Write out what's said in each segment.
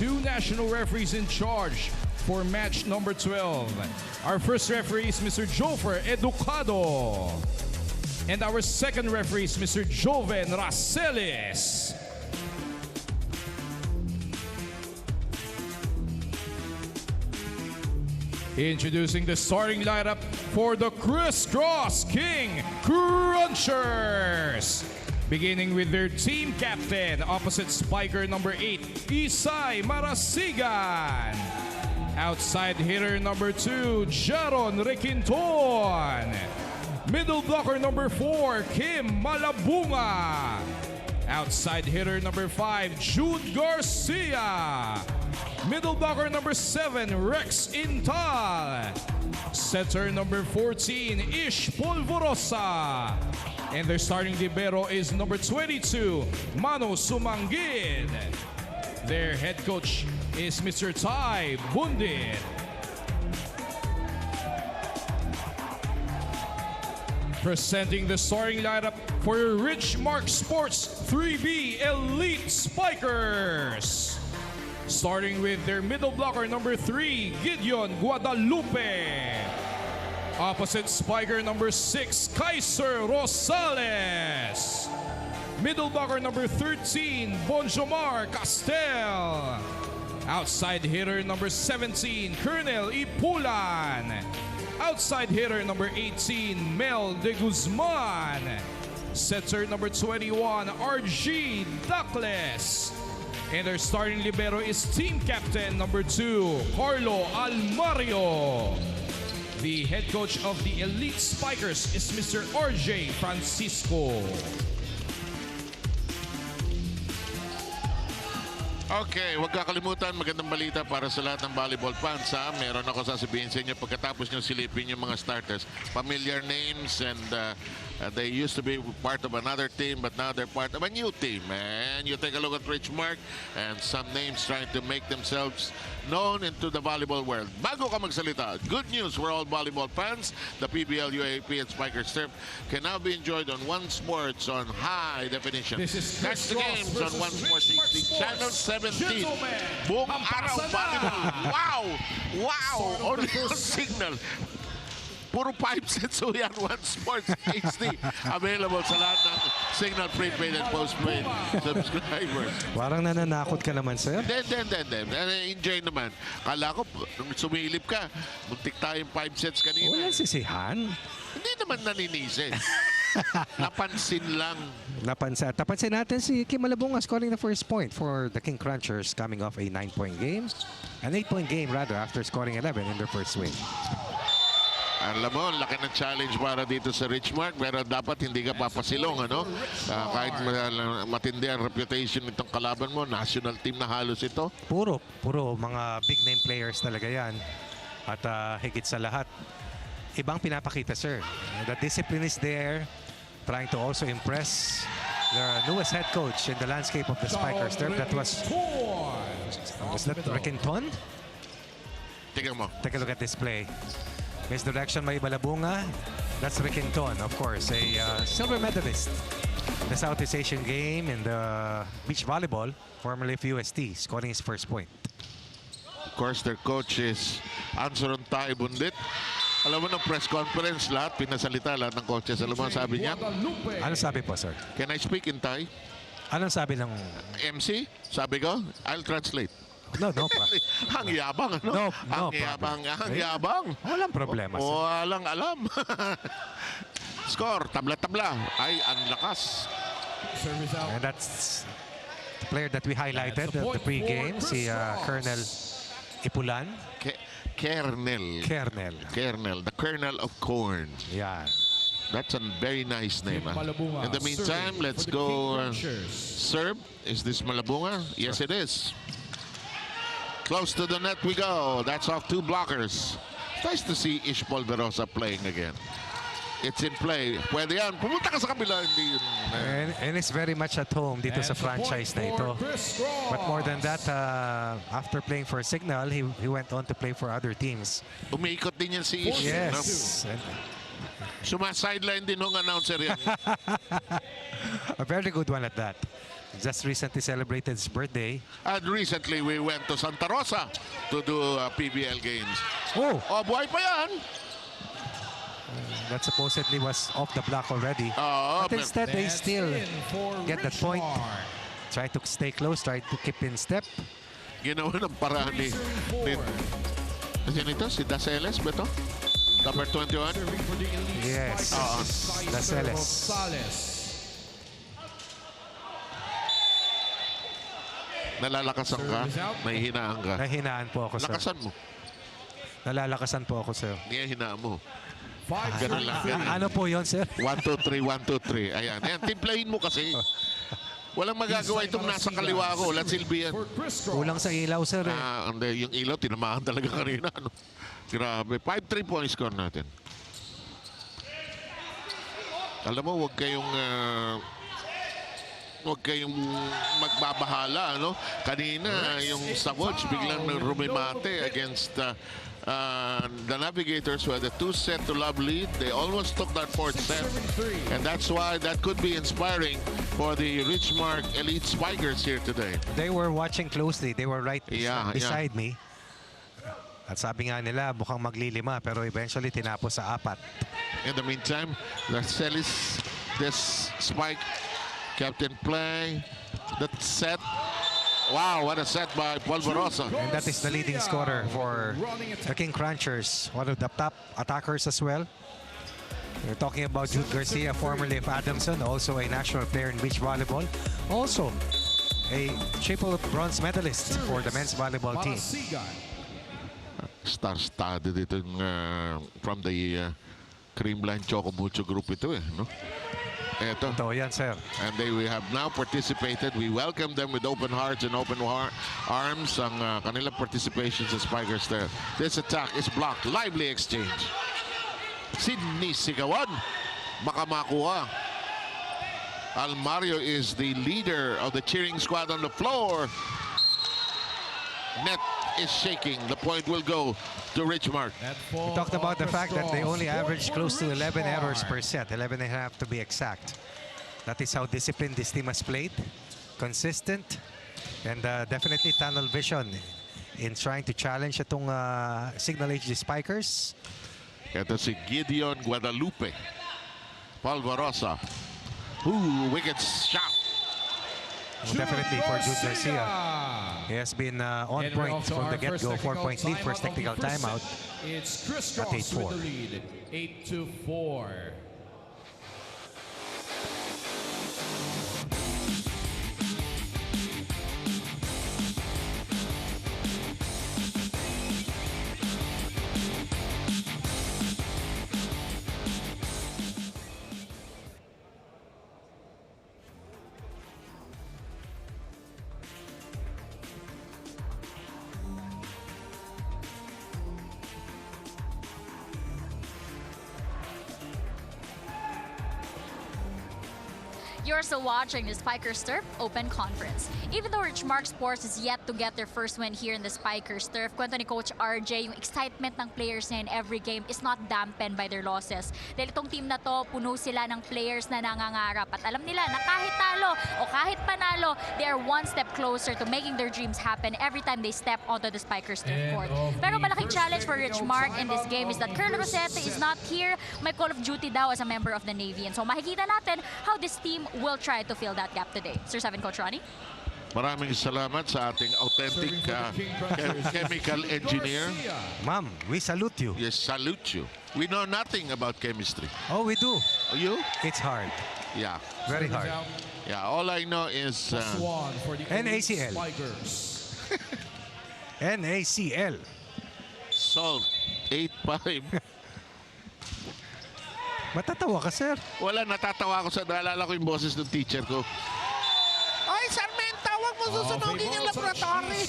two national referees in charge for match number 12. Our first referee is Mr. Jofer Educado. And our second referee is Mr. Joven Raceles. Introducing the starting lineup for the Criss Cross King Crunchers. Beginning with their team captain, opposite spiker number 8, Isay Marasigan. Outside hitter number 2, Jaron Requinton. Middle blocker number 4, Kim Malabunga. Outside hitter number 5, Jude Garcia. Middle blocker number 7, Rex Intal. Setter number 14, Ish Polvorosa. And their starting libero is number 22, Mano Sumangid. Their head coach is Mr. Tai Bundit. Presenting the starting lineup for Richmarc Sports 3B Elite Spikers. Starting with their middle blocker number 3, Gideon Guadalupe. Opposite spiker number 6, Kaiser Rosales. Middle blocker number 13, Bonjomar Castel. Outside hitter number 17, Colonel Ipulan. Outside hitter number 18, Mel De Guzman. Setter number 21, RG Duckles. And their starting libero is team captain number 2, Carlo Almario. The head coach of the Elite Spikers is Mr. RJ Francisco. Okay, huwag kakalimutan, magandang balita para sa lahat ng volleyball fans. Meron ako sasabihin sa inyo pagkatapos nyo silipin yung mga starters. Familiar names and they used to be part of another team but now they're part of a new team. And you take a look at Richmarc and some names trying to make themselves known into the volleyball world. Bago ka magsalita, good news for all volleyball fans. The PBL, UAAP, and Spikers Turf can now be enjoyed on One Sports on high definition. Catch the games on One Sports HD, Channel 17. Buong araw volleyball. Wow! Wow! Only on Signal. Puro 5 cents so yan, One Sports HD. Available sa lahat ng Signal prepaid and postpaid subscribers. Parang nananakot ka naman, sir. Hindi. Enjoy naman. Kala ko, nung sumilip ka, muntik tayong 5 cents kanina. Walang sisihan. Hindi naman naninisi. Napansin lang. Napansin natin si Kim Malabunga scoring the first point for the King Crunchers coming off a 9-point game. An 8-point game rather after scoring 11 in their first win. Alam mo, laki ng challenge para dito sa Richmarc, pero dapat hindi ka papasilong, ano? Kahit matindi ang reputation nitong kalaban mo, national team na halos ito. Puro mga big name players talaga yan. At higit sa lahat, ibang pinapakita, sir. The discipline is there, trying to also impress their newest head coach in the landscape of the Spikers. That was that Requinton? Tingnan mo. Take a look at this play. Misdirection by Malabunga. That's Requinton, of course, a silver medalist in the Southeast Asian game in the beach volleyball, formerly of UST, scoring his first point. Of course, their coach is Ansoron Tai Bundit. Alam mo, ng press conference, lahat, pinasalita lahat ng coaches. Alam mo, sabi niya? Ano sabi po, sir? Can I speak in Thai? Anong sabi ng... MC? Sabi ko, I'll translate. No. Ang yabang, ano? Ang yabang. Walang problema, sir. Walang alam. Score, tabla-tabla. Ay, ang lakas. And that's the player that we highlighted at the pre-game, si Colonel Ipulan. Kernel, the kernel of corn. Yeah. That's a very nice name. In the meantime, let's go serve. Is this Malabunga? Yes, it is. Close to the net we go. That's off 2 blockers. Nice to see Ish Polverosa playing again. It's in play. Pwede yan. Pumunta ka sa kabila. Hindi yun. And it's very much at home dito sa franchise na ito. But more than that, after playing for Signal, he went on to play for other teams. Umiikot din yan si Ish. Yes. No? Suma-sideline din ng announcer yan. A very good one at that. Just recently celebrated his birthday. And recently, we went to Santa Rosa to do PBL games. Oh, Buhay pa yan. that supposedly was off the block already. But instead, they That's still in for get that point. Richmarc. Try to stay close, try to keep in step. Ginawa ng paraan ni... Kasi nito, si Daceles ba ito? Number 21? Serving for the elite Yes. Spikers, Daceles. Rosales. Nalalakasan ka? Service out. May hinaan ka? Nahinaan po ako, sir. Lakasan mo. Nalalakasan po ako, sir. Hindi hinaan mo. Ganun lang, ganun. Ano po yon, sir? 1, 2, 3, 1, 2, 3. Ayan. Ayan, timplahin mo kasi. Walang magagawa itong nasa kaliwa ko. Walang silbi yan. For Criss Cross. Kulang sa ilaw, sir. Yung ilaw, tinamaan talaga kanina. Ano? Grabe. 5-3 points score natin. Alam mo, huwag kayong magbabahala, ano? Kanina, yung Savoge biglang rumimate against the Navigators who had a 2-set to love lead. They almost took that 4th set. And that's why that could be inspiring for the Richmarc Elite Spikers here today. They were watching closely. They were right Yeah, beside me. At sabi nga nila, mukhang maglilima, pero eventually tinapos sa 4. In the meantime, Celis, this spike kept in play. That set. Wow, what a set by Polvorosa. And that is the leading scorer for the King Crunchers, one of the top attackers as well. We're talking about Jude Garcia, formerly of Adamson, also a national player in beach volleyball. Also, a triple bronze medalist for the men's volleyball team. Star-studded dito from the Creamline Chocomucho group ito no? Ito. Ito yan, sir. And they have now participated. We welcome them with open hearts and open arms ang kanilang participation sa Spikers there. This attack is blocked. Lively exchange. Sinisigawan. Baka makuha. Almario is the leader of the cheering squad on the floor. Net is shaking. The point will go to Richmarc. We talked about the fact that they only average close to 11 errors per set, 11 and a half to be exact. That is how disciplined this team has played. Consistent and definitely tunnel vision in trying to challenge itong Signal HG Spikers. Ito si Gideon Guadalupe. Polvorosa. Ooh, wicked shot. Definitely for Jude Garcia. He has been on point from the get-go. 4-point lead, first technical timeout. It's Criss At Cross 8-4. with the lead. 8-4. You're still watching the Spikers Turf Open Conference. Even though Richmarc Sports is yet to get their first win here in the Spikers Turf, kwento ni Coach RJ, yung excitement ng players na in every game is not dampened by their losses. Dahil itong team na to, puno sila ng players na nangangarap. At alam nila na kahit talo o kahit panalo, they are one step closer to making their dreams happen every time they step onto the Spikers Turf court. Pero malaking challenge for Richmarc in this game is that Colonel Rosetta is not here. May call of duty daw as a member of the Navy. And so makikita natin how this team will try to fill that gap today. Sir 7, Coach Ronnie. Maraming salamat sa ating authentic chemical engineer. Ma'am, we salute you. Yes, salute you. We know nothing about chemistry. Oh, we do. You? It's hard. Yeah. Very hard. Yeah, all I know is NACL. NACL. salt 8-5. Matatawa ka, sir. Wala, natatawa ako sa naalala ko yung boses ng teacher ko. Ay, Sarmenta, huwag mo susunogin yung laboratory.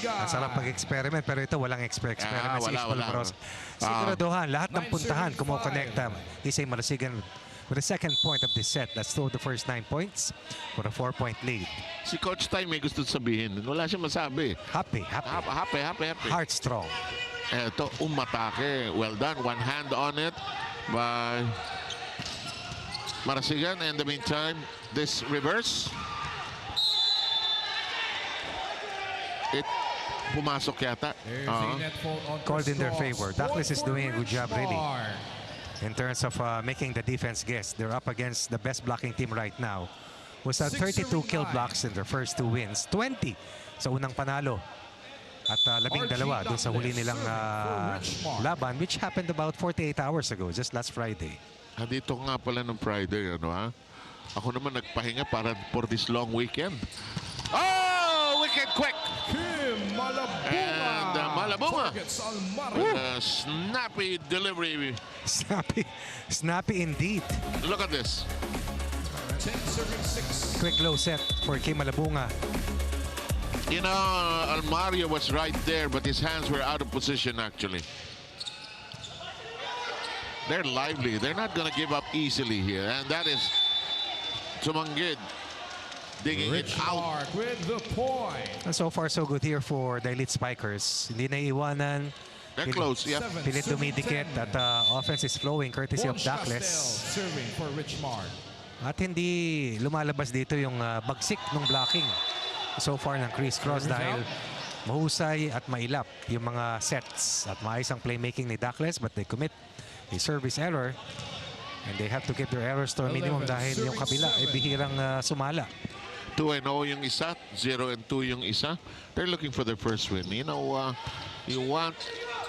Ang sarap pag-experiment, pero ito walang experiment sa Ishmael Bros. Siguraduhan, lahat ng puntahan kumukonekta. Isay Marasigan with the second point of this set. That's two of the first 9 points for a 4-point lead. Si Coach Tay may gusto sabihin. Wala siya masabi. Happy. Heart strong. Eto, umatake. Well done. One hand on it by Marasigan. In the meantime, this reverse. pumasok yata. There's a net fault on Called in their Criss favor. Cross. Douglas is One for doing a good job, really, Richmarc. in terms of making the defense guess. They're up against the best blocking team right now, who's had 32 kill blocks in their first 2 wins, 20 sa unang panalo, at 12 dun sa huli nilang laban, which happened about 48 hours ago, just last Friday. Dito nga pala ng Friday, ano ha? Ako naman nagpahinga para for this long weekend. Oh, wicked quick! Kim Malabunga. And Malabunga Targets Almaro. with a snappy delivery. Snappy indeed. Look at this. 10 serving 6. Quick low set for Kim Malabunga. You know, Almario was right there, but his hands were out of position, actually. They're lively. They're not going to give up easily here. And that is Sumanggid digging it out. Richmarc with the point. And so far, so good here for the elite spikers. Hindi naiiwanan. They're close, yeah. Pilit dumidikit at offense is flowing courtesy of Douglas. Serving for Richmarc. At hindi lumalabas dito yung bagsik ng blocking so far ng Criss Cross dahil mahusay at mailap yung mga sets at maayos ang playmaking ni Douglas, but they commit a service error and they have to keep their errors to a minimum dahil yung kabila ay bihirang sumala. 2-0 yung isa, 0-2 yung isa. They're looking for their first win. You know, you want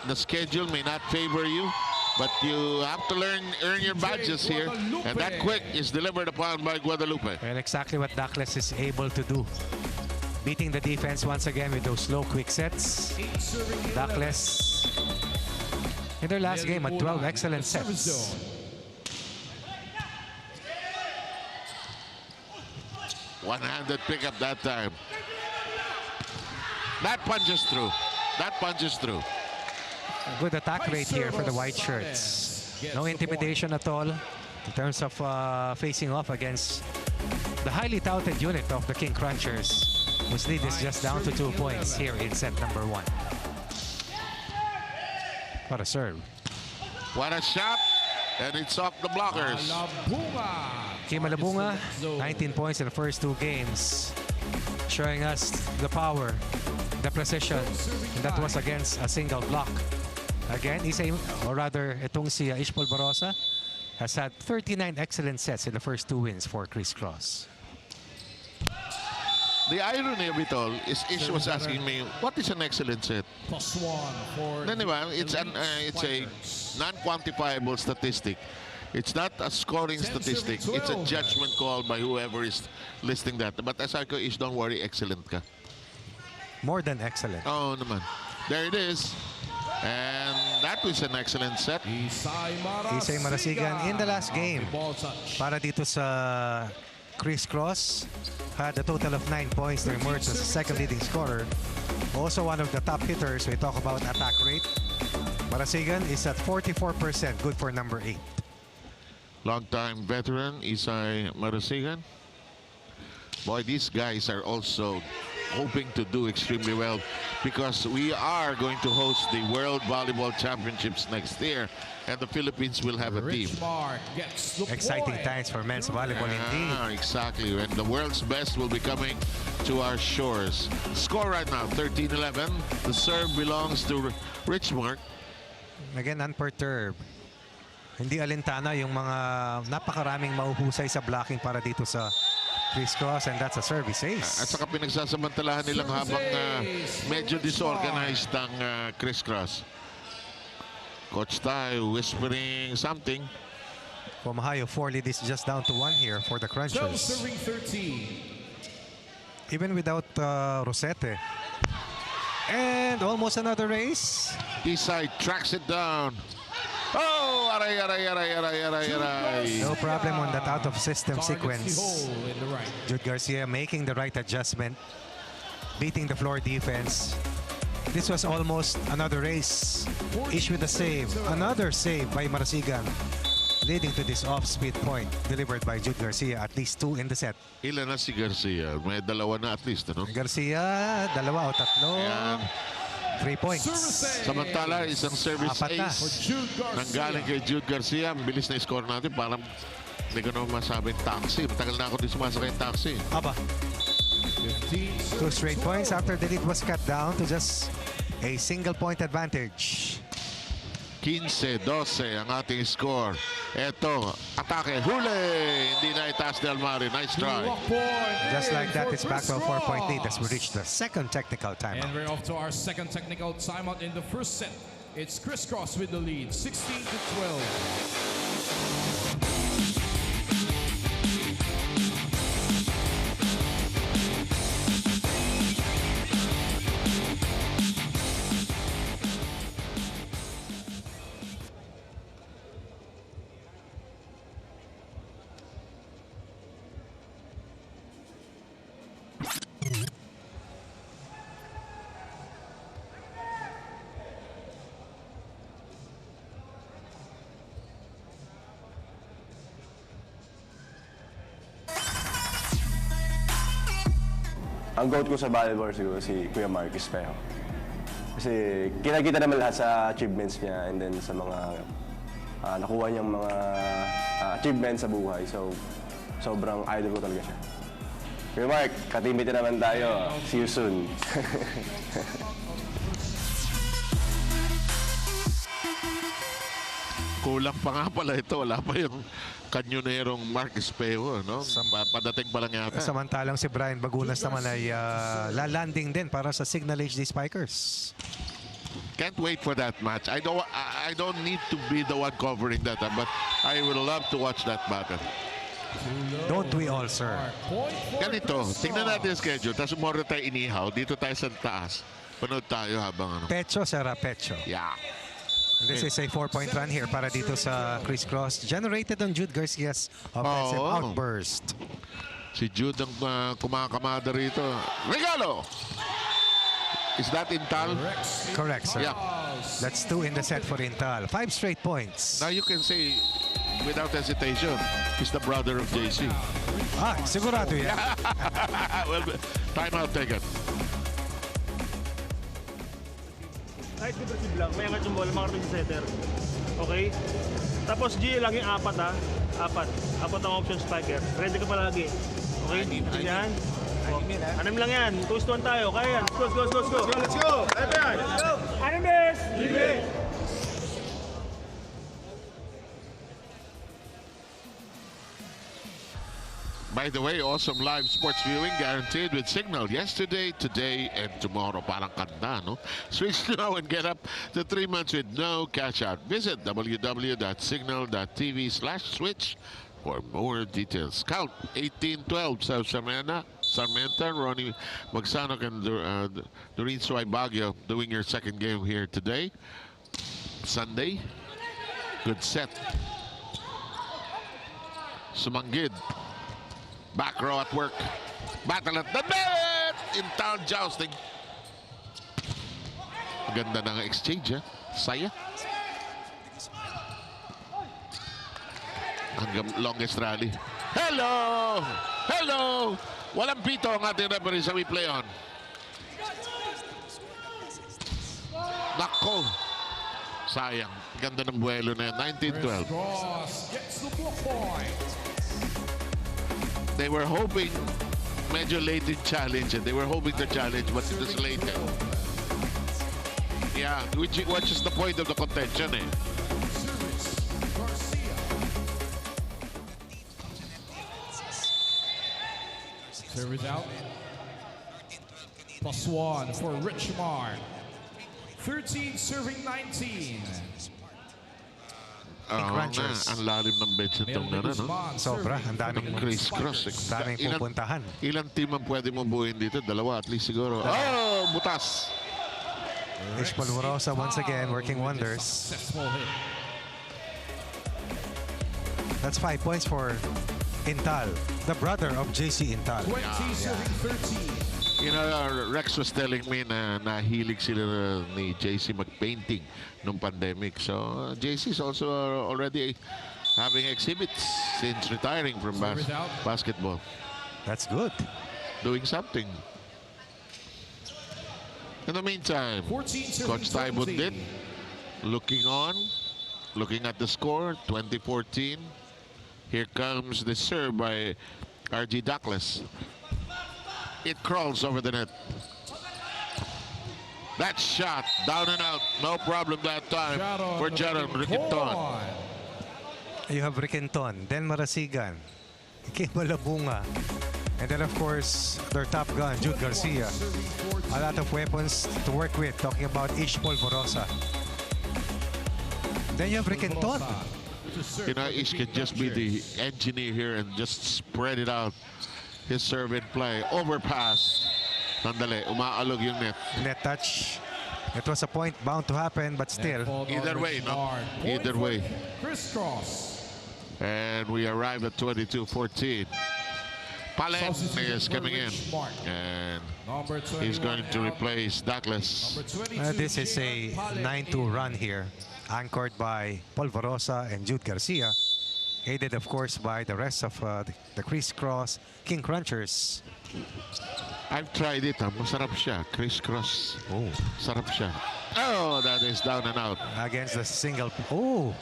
the schedule may not favor you, but you have to earn your badges here. And that quick is delivered upon by Guadalupe. And exactly what Douglas is able to do. Beating the defense once again with those slow quick sets. Douglas in their last game at 12 excellent sets. One-handed pickup that time. That punches through. That punches through. Good attack rate here for the white shirts. No intimidation at all in terms of facing off against the highly touted unit of the King Crunchers, whose lead is just down to 2 points here in set number 1. What a serve. What a shot. And it's off the blockers. Kim Malabunga, 19 points in the first 2 games, showing us the power, the precision, and that was against a single block. Again, or rather, itong si Ishpol Barosa has had 39 excellent sets in the first 2 wins for Criss Cross. The irony of it all is Ish was asking me, what is an excellent set? +1 for It's a non-quantifiable statistic. It's not a scoring statistic. It's a judgment call by whoever is listing that. But as I go, Ish, don't worry, excellent ka. More than excellent. Oh, naman. There it is. And that was an excellent set. Isay Marasigan in the last game para dito sa Criss Cross had a total of 9 points to emerge as the second leading scorer. Also one of the top hitters. We talk about attack rate. Marasigan is at 44%, good for number 8. Long-time veteran, Isay Marasigan. Boy, these guys are also hoping to do extremely well because we are going to host the World Volleyball Championships next year, and the Philippines will have a team. Exciting times for men's volleyball indeed. Exactly, and the world's best will be coming to our shores. Score right now, 13-11. The serve belongs to Richmarc. Again, unperturbed. Hindi alintana yung mga napakaraming mauhusay sa blocking para dito sa Criss Cross, and that's a service ace. At saka pinagsasamantalahan nilang habang medyo disorganized ang Criss Cross. Coach Tai whispering something. From a high of 4 lead, is just down to 1 here for the Crunchers. Serving 13. Even without Rosete. And almost another race. Isay tracks it down. Oh, aray. No problem on that out of system sequence. Jude Garcia making the right adjustment, beating the floor defense. This was almost another race. Ish with a save. Another save by Marasigan, leading to this off-speed point delivered by Jude Garcia. At least 2 in the set. Ilan na si Garcia? May dalawa na at least, ano? Garcia, 2 o 3. Ayan. 3 points. Samantala, isang service ace nanggaling kay Jude Garcia. Ang bilis na score natin. Parang hindi ko naman masabing taxi. Matagal na ako din sumasakay taxi. Aba. 2 straight points after the lead was cut down to just a single point advantage. 15-12 ang ating score. Eto, atake, huli! Hindi na itaas ni Almari. Nice try. Just like that, it's back to a 4-point lead as we reach the second technical timeout. And we're off to our second technical timeout in the first set. It's Criss Cross with the lead, 16-12. Ang goat ko sa volleyball siguro si Kuya Marcus Pejo. Kasi kinakita naman lahat sa achievements niya and then sa mga nakuha niyang mga achievements sa buhay. So, sobrang idol ko talaga siya. Kuya Mark, katimbitin naman tayo. See you soon. Kulang pa nga pala ito. Wala pa yung kanyonerong Mark Espejo, no? Padating pa lang yata. Samantalang si Brian Bagunas naman ay lalanding din para sa Signal HD Spikers. Can't wait for that match. I don't need to be the one covering that, but I would love to watch that battle. Don't we all, sir? Ganito, tingnan natin yung schedule. Tapos umorder tayo inihaw. Dito tayo sa taas. Panood tayo habang ano. Pecho, Sara Pecho. Yeah. This is a 4-point run here para dito sa Criss Cross. Generated on Jude Garcia's offensive outburst. Si Jude ang kumakamada rito. Regalo! Is that Intal? Correct, sir. Yeah. That's 2 in the set for Intal. 5 straight points. Now you can say, without hesitation, he's the brother of JC. Sigurado yan. Well, timeout taken. Kahit depressive lang, may angat yung bola, makarapin sa setter. Okay? Tapos G, laging apat ha. Apat ang option spiker. Ready ka palagi. Okay? Yan. Anim lang yan. 2-1 tayo. Kaya yan. Let's go. Let's go. Let's go. Anim bes! Libre! By the way, awesome live sports viewing guaranteed with Signal yesterday, today, and tomorrow. Parang kanda, no? Switch now and get up to 3 months with no cash out. Visit www.signal.tv/switch for more details. Count 18-12 sa Sarmenta, Ronnie Magsanok and Doreen Suay Baguio doing your second game here today. Sunday. Good set. Sumanggid. Back row at work. Battle at the net! In town jousting. Ganda ng exchange, ha? Saya. Hanggang longest rally. Hello! Walang pito ang ating referee sa we play on. Nako. Sayang. Ganda ng buwelo na yan. 19-12. Gets the block point. They were hoping medyo late in challenge and they were hoping to challenge but it was late. Yeah, which is the point of the contention eh. Service out. +1 for Richmarc. 13 serving 19. Crunchers. Ang lalim ng bench nitong no? Sobra. Ang daming Criss Cross. daming pupuntahan. Ilang team ang pwede mo buuin dito? Dalawa at least siguro. Oh, butas. Ish Palmorosa once again working wonders. Successful hit. That's 5 points for Intal, the brother of JC Intal. 20 serving 13. You know, Rex was telling me na nahilig sila ni JC mag-painting nung pandemic. So, JC is also already having exhibits since retiring from basketball. That's good. Doing something. In the meantime, 14 Coach serving Taibon did. Looking on, looking at the score, 2014. Here comes the serve by RG Douglas. It crawls over the net. That shot, down and out. No problem that time for Jaron Riquinton. You have Riquinton, then Marasigan, Kim Malabunga, and then of course their top gun, Jude Garcia. A lot of weapons to work with, talking about Ish Polvorosa. Then you have Riquinton. You know, Ish could just be the engineer here and just spread it out. His serve in play. Overpass. Nandali, umaalog yung net. Net touch. It was a point bound to happen, but still. Either way, no? Either way. Criss Cross. And we arrive at 22-14. Palen is coming in. And he's going to replace Douglas. This is a 9-2 run here, anchored by Polvorosa and Jude Garcia, aided of course by the rest of the Criss Cross King Crunchers. I've tried it. Masarap siya. Criss Cross. Oh, Sarap siya. Oh, that is down and out. against the single. Oh,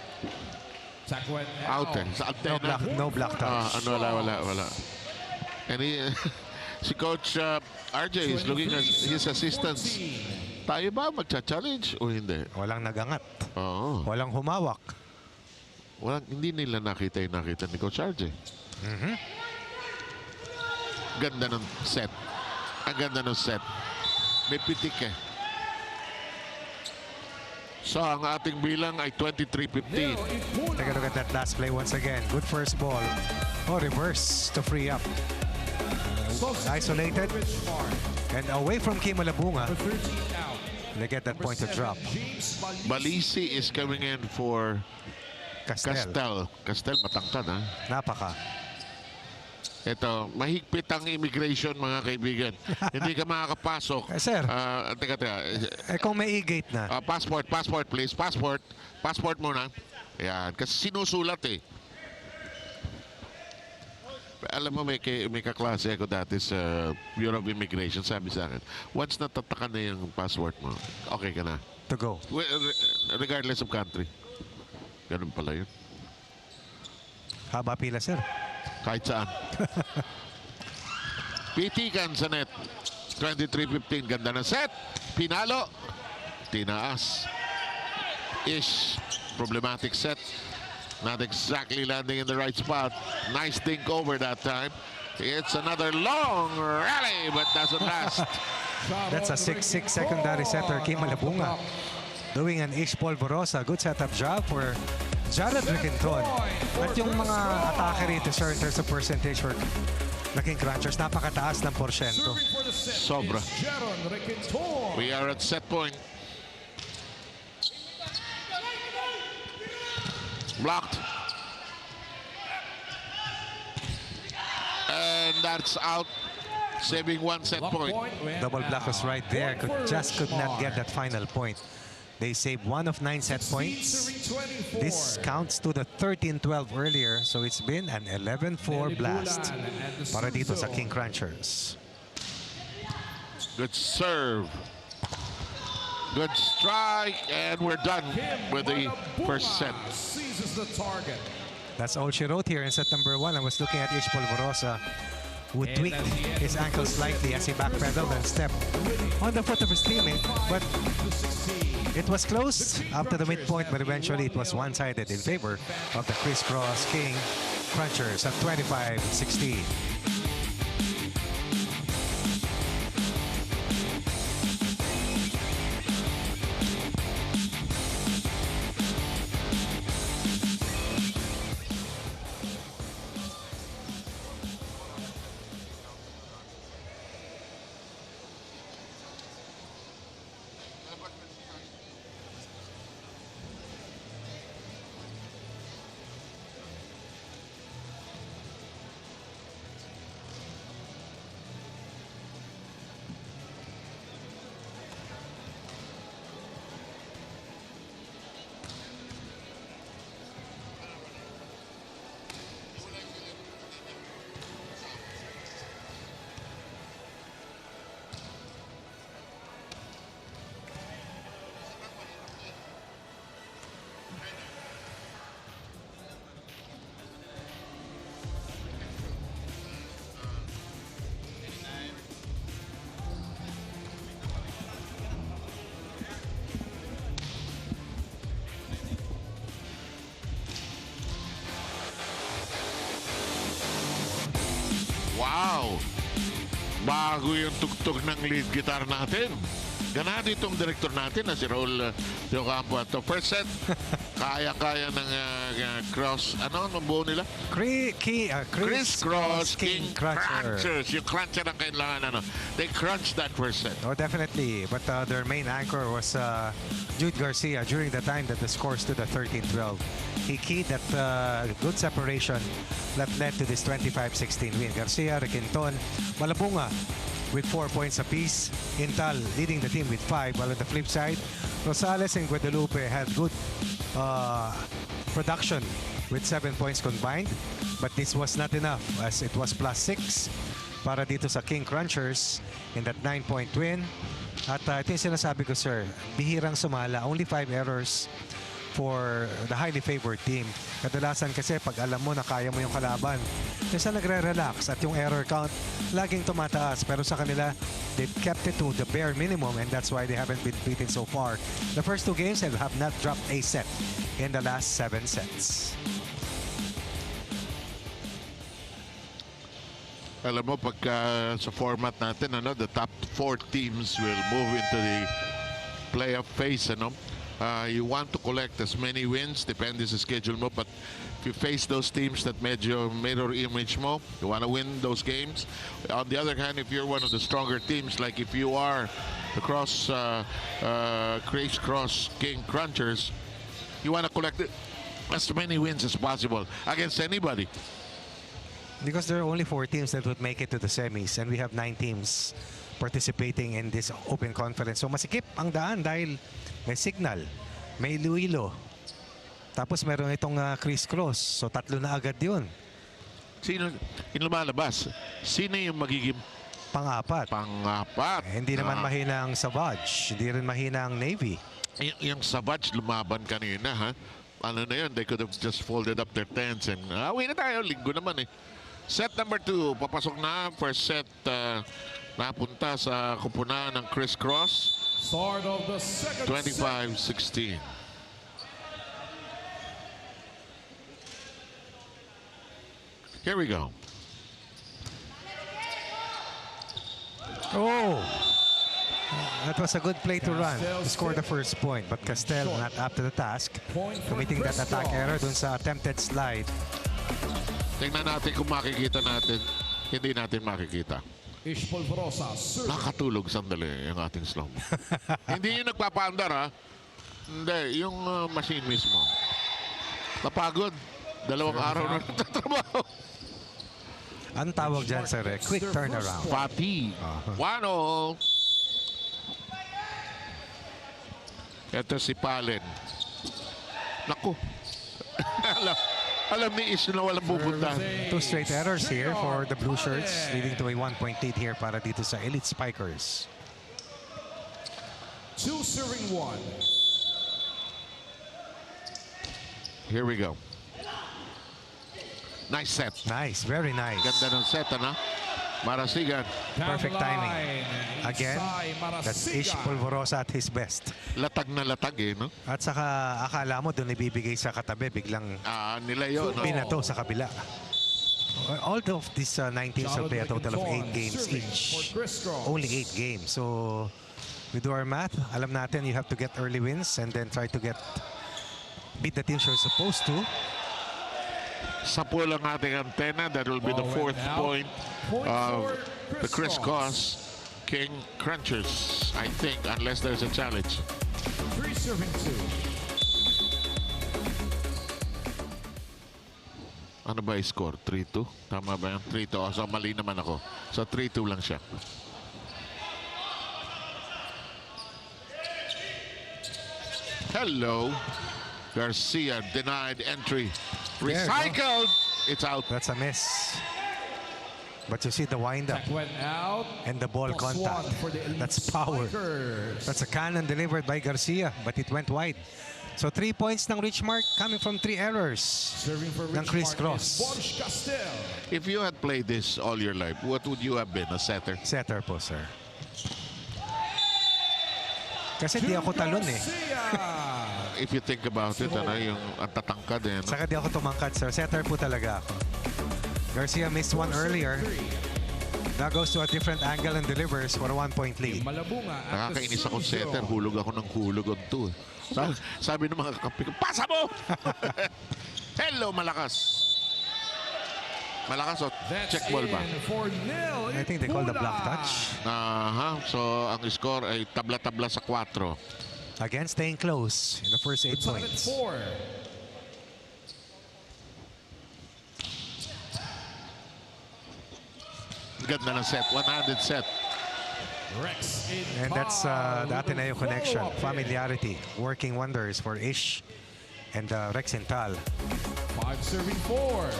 Out eh. Sa antena. no block touch. Wala. And he, si Coach RJ is looking at his assistants. Tayo ba magcha-challenge o hindi? Walang nagangat. Oo. Walang humawak. Hindi nila nakita yung nakita ni Coach RJ. Ganda ng set. Ang ganda ng set. May pitik eh. So, ang ating bilang ay 23-15. Take a look at that last play once again. Good first ball. Oh, reverse to free up. Isolated. And away from Kim Malabunga. They get that point to drop. Balisi is coming in for Castel. Castel, matangkad ha. Napaka. Ito, mahigpit ang immigration mga kaibigan. Hindi ka makakapasok. Sir. Teka. Kung may e-gate na. Passport please. Passport muna. Yan, kasi sinusulat eh. Alam mo, may kaklase ako dati sa Bureau of Immigration. Sabi sa akin, once natatakan na yung passport mo, okay ka na. To go. Regardless of country. Ganun pala yun. Haba pila, sir. Kahit saan. Pitikan sa net. 23-15. Ganda ng set. Pinalo. Tinaas. Ish. Problematic set. Not exactly landing in the right spot. Nice think over that time. It's another long rally, but doesn't last. That's a 6-6 secondary setter, Kim Malabunga. Doing an Ish Polvorosa. Good setup job for Jared Riquinton. At yung mga atake rito, sir, in terms of percentage for the King Crunchers, napakataas ng porsyento. Sobra. We are at set point. Blocked. And that's out, saving one set point. Double block was right there. Could not get that final point. They saved 1 of 9 set points. This counts to the 13-12 earlier, so it's been an 11-4 blast para dito sa King Crunchers. Good serve. Good strike, and we're done with the first set. That's all she wrote here in set number 1. I was looking at Ish Polvorosa, who tweaked his ankle slightly as he backpedaled and stepped on the foot of his teammate, but it was close after the midpoint, but eventually it was one-sided in favor of the Criss Cross King Crunchers at 25-16. Wow! Bago yung tugtog ng lead guitar natin. Ganado itong director natin na si Raul De Ocampo. Ito, first set, kaya-kaya ng cross. Ano ang buo nila? Criss Cross King Crunchers. Yung cruncher ang kailangan. They crunched that first set. Oh, definitely. But their main anchor was Jude Garcia during the time that the score stood at 13-12. He keyed that good separation that led to this 25-16 win. Garcia, Requinton, Malabunga with 4 points apiece. Intal leading the team with 5. While on the flip side, Rosales and Guadalupe had good production with 7 points combined. But this was not enough as it was +6 para dito sa King Crunchers in that 9-point win. At ito yung sinasabi ko, sir, bihirang sumala. Only 5 errors for the highly favored team. Kadalasan kasi pag alam mo na kaya mo yung kalaban, kasi nagre-relax at yung error count laging tumataas. Pero sa kanila, they've kept it to the bare minimum and that's why they haven't been beaten so far. The first 2 games have not dropped a set in the last 7 sets. Alam mo, pagka sa format natin, the top 4 teams will move into the playoff phase. You want to collect as many wins, depende sa schedule mo. But if you face those teams that medyo mirror image mo, you want to win those games. On the other hand, if you're one of the stronger teams, like if you are the Criss Cross King Crunchers, you want to collect as many wins as possible against anybody. Because there are only 4 teams that would make it to the semis and we have 9 teams participating in this open conference. So masikip ang daan dahil may Signal, may Iloilo, tapos meron itong Criss Cross. So 3 na agad yun. Sino yung lumalabas? Sino yung magiging Pang-apat. Hindi naman mahina ang Savage. Hindi rin mahina ang Navy. Yung Savage lumaban kanina, ha? Ano na yun? They could have just folded up their tents and uwi na tayo. Linggo naman eh. Set number 2, papasok na. First set, napunta sa kupunan ng Criss Cross. Start of the second 25-16. Here we go. Oh! That was a good play to run to score the first point. But Castel not up to the task, committing that attack error dun sa attempted slide. Tingnan natin kung makikita natin. Hindi natin makikita. Nakatulog sandali yung ating slow. Hindi yung nagpapaandar, ha? Hindi, yung machine mismo. Napagod. 2 araw na nagtatrabaho. Ang tawag dyan, sir, quick turnaround. Fatigue. 1-0. Ito si Palen. Naku. Alam ni Ish na walang pupunta. 2 straight errors here for the blue shirts, leading to a 1-point lead here para dito sa Elite Spikers. 2 serving 1. Here we go. Nice set. Nice, very nice. Ganda ng set, Marasigan. Perfect timing. Again, that's Ish Polvorosa at his best. Latag na latag, no? At saka akala mo doon ibibigay sa katabi, biglang nila yun, no? binato sa kabila. All of these 9 teams will play a total of 8 games each. Only 8 games. So, we do our math. Alam natin you have to get early wins and then try to beat the teams you're supposed to. 10 lang ating antena. That will be the 4th point of the Criss Cross King Crunchers, I think, unless there's a challenge. 3 serving 2. Ano ba yung score? 3-2? Tama ba yan? 3-2. So, mali naman ako. So, 3-2 lang siya. Hello. Garcia denied entry. Recycled. It's out. That's a miss. But you see the wind-up Went out. and the ball contact. That's power. That's a cannon delivered by Garcia, but it went wide. So 3 points ng Richmarc coming from 3 errors Serving for ng Criss Richmarc Cross. is Bonch Castel. If you had played this all your life, what would you have been? A setter? Setter po, sir. Kasi di ako talon eh. If you think about it, yung ang tatangkad eh. Saka di ako tumangkad, sir. Setter po talaga ako. Garcia missed one earlier. Now goes to a different angle and delivers for a 1-point lead. Malabunga at the Nakakainis akong service setter. zone. Hulog ako ng hulog on two. Sabi ng mga kakampi ko, pasa mo! Hello, malakas. Malakas o That's check ball ba? in for nil. I think they call the block touch. So, ang score ay tabla-tabla sa 4. Again, staying close in the first 8 It's on at points. 4. Ganda ng set. 100 set. Rex in And that's foul the with a Ateneo connection. follow-up hit. Familiarity. Working wonders for Ish and Rex and Tal. 5 serving 4.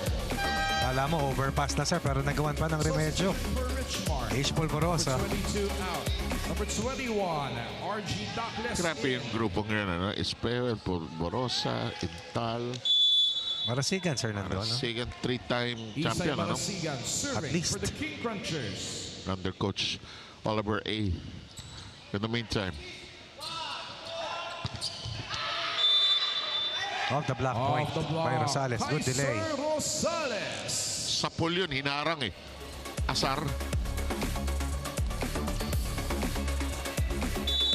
Alam mo, overpass na sir, pero nagawan pa ng remedyo. For Richmarc. Ish Polvorosa. Number 22 out. Number 21, RG Douglas. Grabe yung grupong yun. Ano? Espeo, Borosa, Intal. Marasigan sir nandun. No? Second 3-time Isay champion. Ano? Marasigan serving least. for the King Crunchers. Under coach Oliver A. In the meantime, Off the block point Off the block. by Rosales. Good delay. Kaiser Rosales. sa pool yun, hinarang eh. Asar.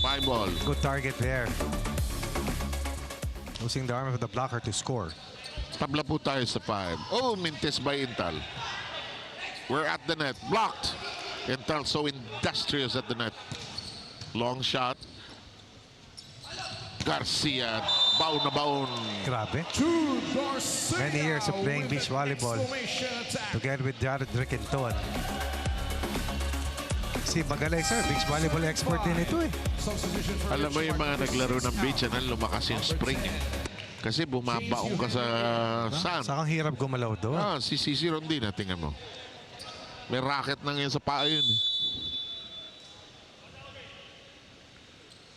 5 ball. Good target there. Using the arm of the blocker to score. Tabla po tayo sa 5. Oh, mintes by Intal. We're at the net. Blocked. Intal so industrious at the net. Long shot. Garcia. Baon na baon. Grabe. Jude Garcia. Many years of playing with beach an volleyball. exclamation attack. Together with Jared Riquenton. Si Bagalay sir, beach volleyball expert din ito eh. Substitution for Alam mo yung mga Richmarc. naglaro ng beach, lumakas yung spring. Kasi bumabaong ka sa sand. Sakang hirap gumalaw doon. Si Cici Rondina, tingnan mo. May racket na ngayon sa paa yun.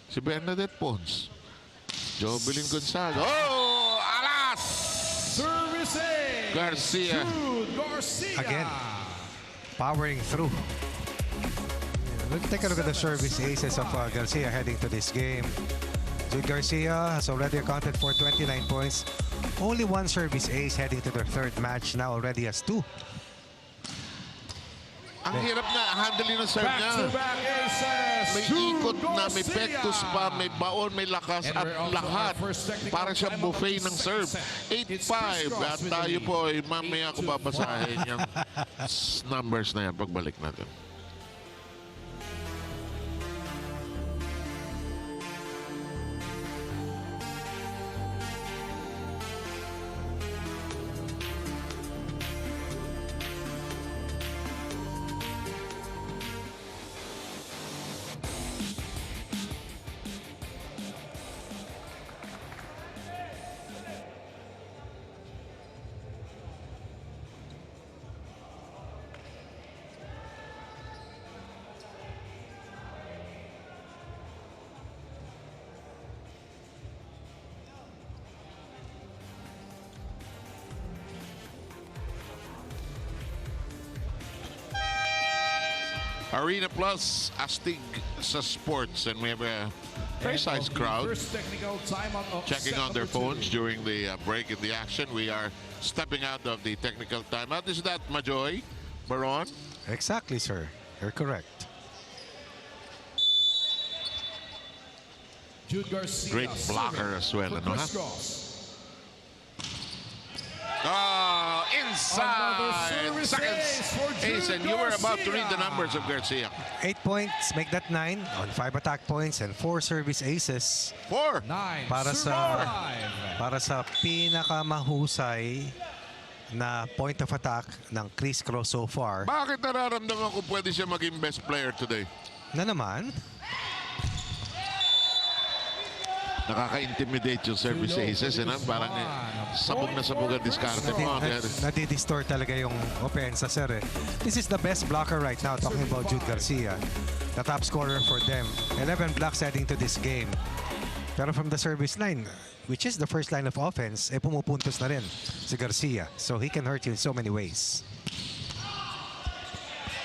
Si Bernadette Pons. Jovelyn Gonzaga. Oh! Alas! Service A. Garcia. Jude Garcia. Again. Powering through. Let's take a look at the service aces of Garcia heading to this game. Jude Garcia has already accounted for 29 points. Only one service ace heading to their third match. Now already has 2. Ang hirap na handling ng serve niya. Back-to-back aces. May Jude ikot na, may Garcia. pectus pa, may baon, may lakas And at we're also lahat. at our first technical Para siyang time of buffet the ng second serve. set. It's 8-5. Criss Cross At with the tayo lead. po ay mamaya ko 8-5. babasahin yung numbers na yan pagbalik natin. Arena Plus, Astig sa Sports, and we have a very size crowd First technical timeout of checking set on their number 2. phones during the break in the action. We are stepping out of the technical timeout. Is that Majoy Baron? Exactly, sir. You're correct. Jude Garcia. Great blocker as well, For ano, Criss ha? Cross. Oh, Another inside! service Seconds. ace for Jude Ace, and you were about to read the Garcia. numbers of Garcia. 8 points, make that 9 on 5 attack points and 4 service aces 4. 9. para Survive. sa pinakamahusay na point of attack ng Criss Cross so far. Bakit nararamdaman ko pwede siya maging best player today? Na naman, Nakaka-intimidate yung service aces, parang sabog na sabog ang diskarte mo. nadidistort talaga yung opensa, sir. Eh. This is the best blocker right now, talking about Jude Garcia. The top scorer for them. 11 blocks heading to this game. Pero from the service line, which is the first line of offense, pumupuntos na rin si Garcia. So he can hurt you in so many ways.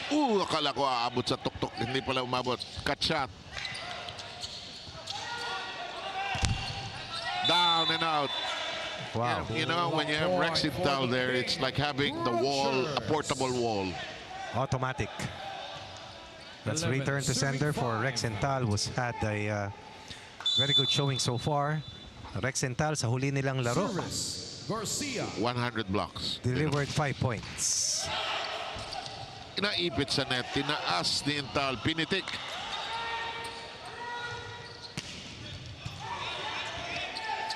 Akala ko aabot sa tuktok. Hindi pala umabot. Cut shot. Down and out. Wow. You know, when you have Rex Intal there, it's like having the wall, a portable wall. Automatic. That's 11, return to sender for serving Rex five. Ental, who's had a very good showing so far. Rex Ental sa huli nilang laro, Service, Garcia. 100 blocks. delivered 5 points. Inaipit sa net, tinaas ni Intal, pinitik.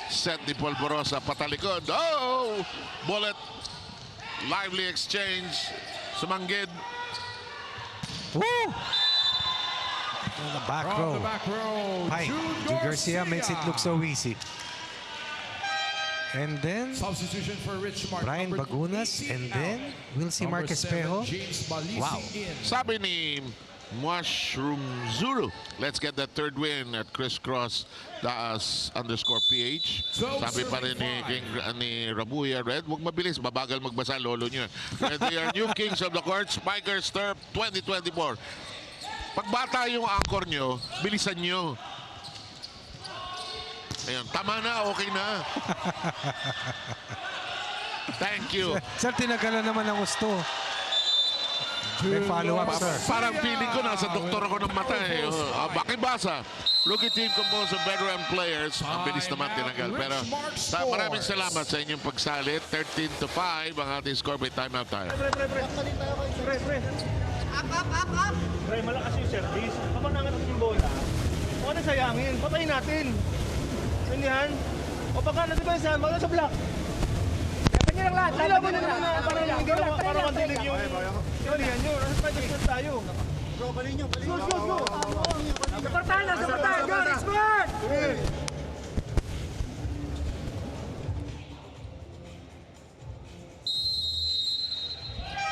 Set ni Polvorosa, patalikod. Oh! Bullet. Lively exchange. Sumanggid. Woo! In the back From row. the back row, Hi, Jude Jude Garcia makes it look so easy. And then Substitution for Richmarc. Brian Number Bagunas, 18 and then out. we'll see Number Marcus 7, Espejo. James Balising Wow. in. Sabi ni Mushroom Zuru, let's get that third win at Criss Cross _PH. Sabi pa rin ni Rabuya Red, huwag mabilis, mabagal magbasa lolo nyo. They are new kings of the court, Spikers Turf 2024. Pagbata yung anchor nyo, bilisan nyo. Ayan, tama na, okay na. Thank you. Sir, tinagalan naman ang gusto. May follow-up, sir. Parang feeling ko nasa doktor ako ng mata eh. Bakibasa. Rookie team composed of veteran players. Ang bilis naman tinagal. Pero maraming salamat sa inyong pagsalit. 13-5 ang ating score by timeout tayo. Pre. Pre, malakas yung service. Kapag nangatot yung bola, huwag na sayangin. Patayin natin. Ganyan. O baka na diba sa mga sa block. Laban nyo lang lahat. Laban nyo lang lahat. Para mandilig yung kalihan nyo. Nasa Spikers tayo. Go. Supportahan lang, supportahan. Go, Richmarc!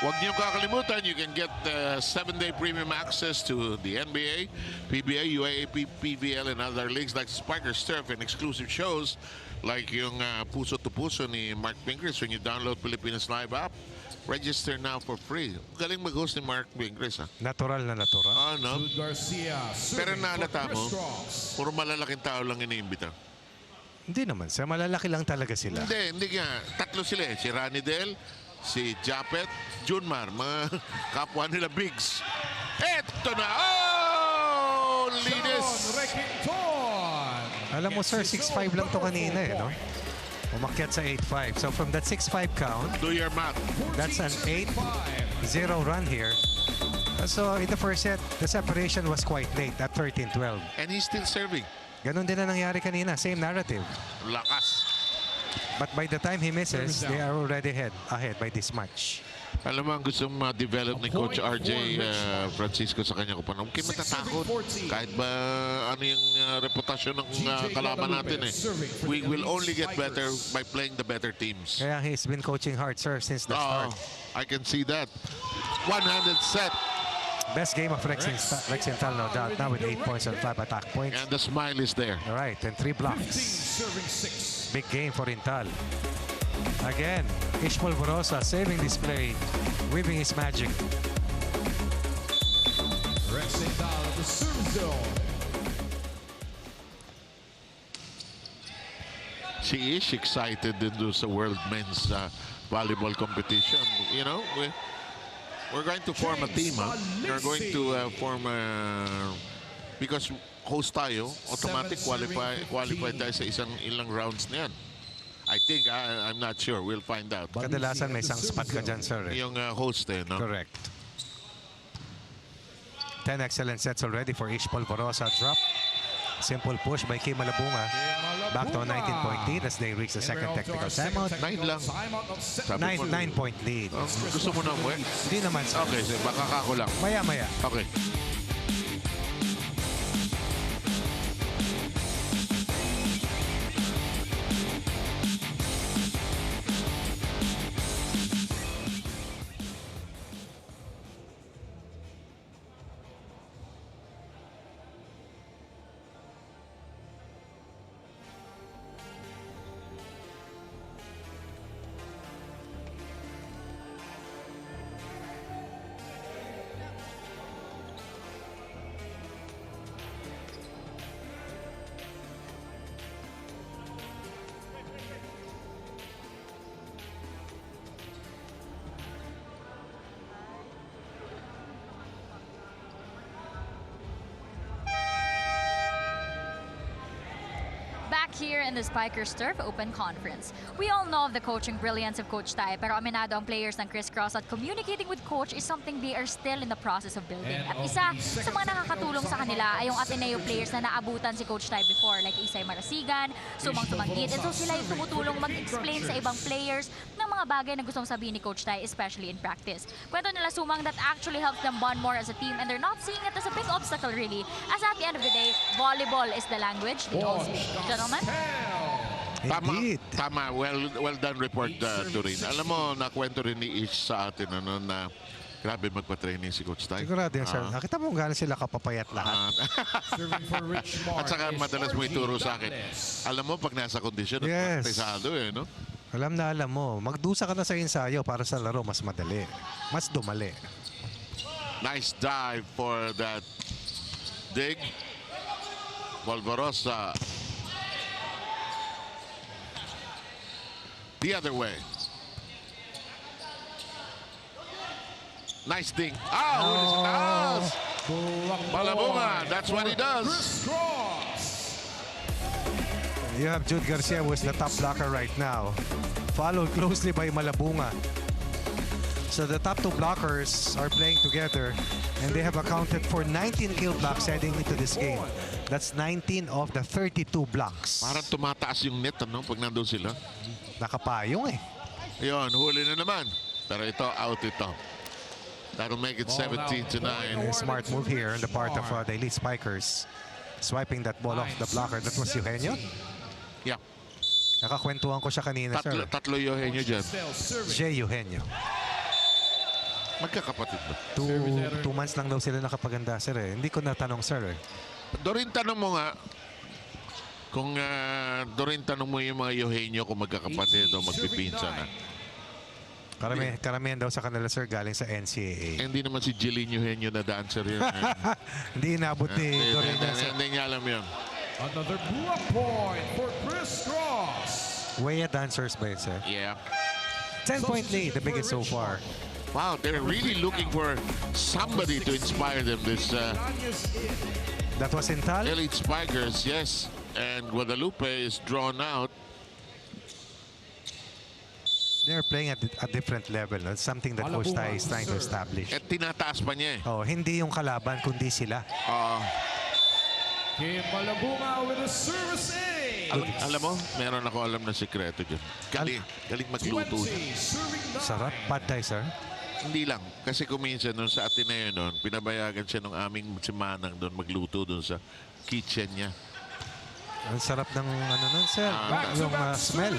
Huwag niyo kakalimutan, you can get 7-day premium access to the NBA, PBA, UAAP, PBL, and other leagues like Spikers Turf and exclusive shows like yung Puso to Puso ni Mark Pincris when you download Pilipinas Live app. Register now for free. Galing mag-host ni Mark Pincris, ha? Natural na natural. Ah, no? Jude Garcia. Pero Serving for naalata mo, Criss Cross. puro malalaking tao lang iniimbita. Hindi naman, sir. Malalaki lang talaga sila. Hindi nga. Tatlo sila eh. Si Ranidel, si Japet, Junmar, mga kapwa nila Bigs. Eto na! Oh! Linis! John Requinton. Alam mo, sir, 6'5 lang to kanina eh, no? Umakyat sa 8'5. So from that 6'5 count, Do your math. that's an 8-0 run here. So in the first set, the separation was quite late at 13-12. And he's still serving. Ganon din na nangyari kanina. Same narrative. Lakas. But by the time he misses, they are already ahead by this much. Alam mo, ang gustong ma-develop ni Coach RJ Francisco sa kanya ko pa. Huwag kayo matatakot. Kahit ba ano yung reputasyon ng kalaban natin eh. We will only get better by playing the better teams. Kaya he's been coaching hard, sir, since the start. I can see that. One-handed set. Best game of Rex Ental, no doubt. Now with 8 points and 5 attack points. And the smile is there. All right, and 3 blocks. Serving 6. Big game for Ental. Again, Ishmael Borosa saving this play, weaving his magic. Rex Ental at the service zone. She is excited din doon sa World Men's Volleyball Competition. You know, we're going to form a team, ha? We're going to form a... Because host tayo, automatic qualify tayo sa ilang rounds na yan. I think, I'm not sure. We'll find out. Kadalasan may isang spot ka dyan, sir. Yung host eh, no? Correct. 10 excellent sets already for Ishmael Borosa. Drop. Simple push by Kim Malabunga. Back to a 19-point lead as they reach the second technical timeout. 9 lang. Sabi mo, 9-point lead. gusto mo na umuwi? Hindi naman, sir. Okay, so baka kako lang. Maya-maya. Okay. here in the Spikers Turf Open Conference. We all know of the coaching brilliance of Coach Tai, pero aminado ang players ng Criss Cross at communicating with Coach is something they are still in the process of building. At isa sa mga nakakatulong sa kanila ay yung Ateneo players na naabutan si Coach Tai before, like Isay Marasigan, Sumang Sumanggit. And so sila yung tumutulong mag-explain sa ibang players ng mga bagay na gustong sabihin ni Coach Tai, especially in practice. Kwento nila Sumang that actually helps them bond more as a team, and they're not seeing it as a big obstacle really, as at the end of the day, volleyball is the language they all speak. Gentlemen? Tama. Well done report, Turin. Alam mo, nakwento rin ni Ish sa atin na grabe magpa-training si Coach Tai. Sigurado yan, sir. Nakita mo gano'n sila kapapayat lahat. Serving for Richmarc. At saka madalas mo ituro sa akin. Alam mo, pag nasa kondisyon, Yes. praktisado no? Alam na alam mo. Magdusa ka na sa ensayo para sa laro mas madali. Mas dumali. Nice dive for that dig. Volvorosa. The other way. Nice ding. Oh, Malabunga. That's what he does. Criss Cross. You have Jude Garcia, who is the top blocker right now. Followed closely by Malabunga. So the top two blockers are playing together, and they have accounted for 19 kill blocks heading into this game. That's 19 of the 32 blocks. Parang tumataas yung net, pag nandun sila. Nakapayong eh. Yun, huli na naman. Pero ito, out ito. That'll make it 17-9. A smart move here on the part of the elite spikers. Swiping that ball off the blocker. That was Eugenio. Yeah. Nakakwentuhan ko siya kanina, sir. Tatlo Eugenio dyan. Jay Eugenio. Magkakapatid ba? 2 months lang daw sila nakapaganda, sir. Hindi ko natanong, sir. Dorin, tanong mo nga. Kung Dorin, tanong mo yung mga Eugenio kung magkakapatid o magpipinsa na. Karamihan daw sa kanila, sir, galing sa NCAA. Hindi naman si Jeline Eugenio na dancer yun. Hindi inabot ni Dorin. Hindi niya alam yun. Another block point for Criss Cross. Way dancers ba yun, sir? Yeah. 10-point lead, the biggest so far. Wow, they're really looking for somebody to inspire them. This That was Intal. elite spikers, yes. And Guadalupe is drawn out. They're playing at a different level. No? It's something that Coach Tai is trying to establish. At tinataas pa niya eh. Oh, hindi yung kalaban, kundi sila. Kim Malabunga with a service A. Alam mo, meron ako alam na sikreto dyan. Galing magluto. 20, serving 9. Sarap, paday, sir. Hindi lang. Kasi kuminsan nun sa Ateneo nun, pinabayagan siya ng aming si Manang doon magluto doon sa kitchen niya. Ang sarap ng ano nun, sir. Yung smell,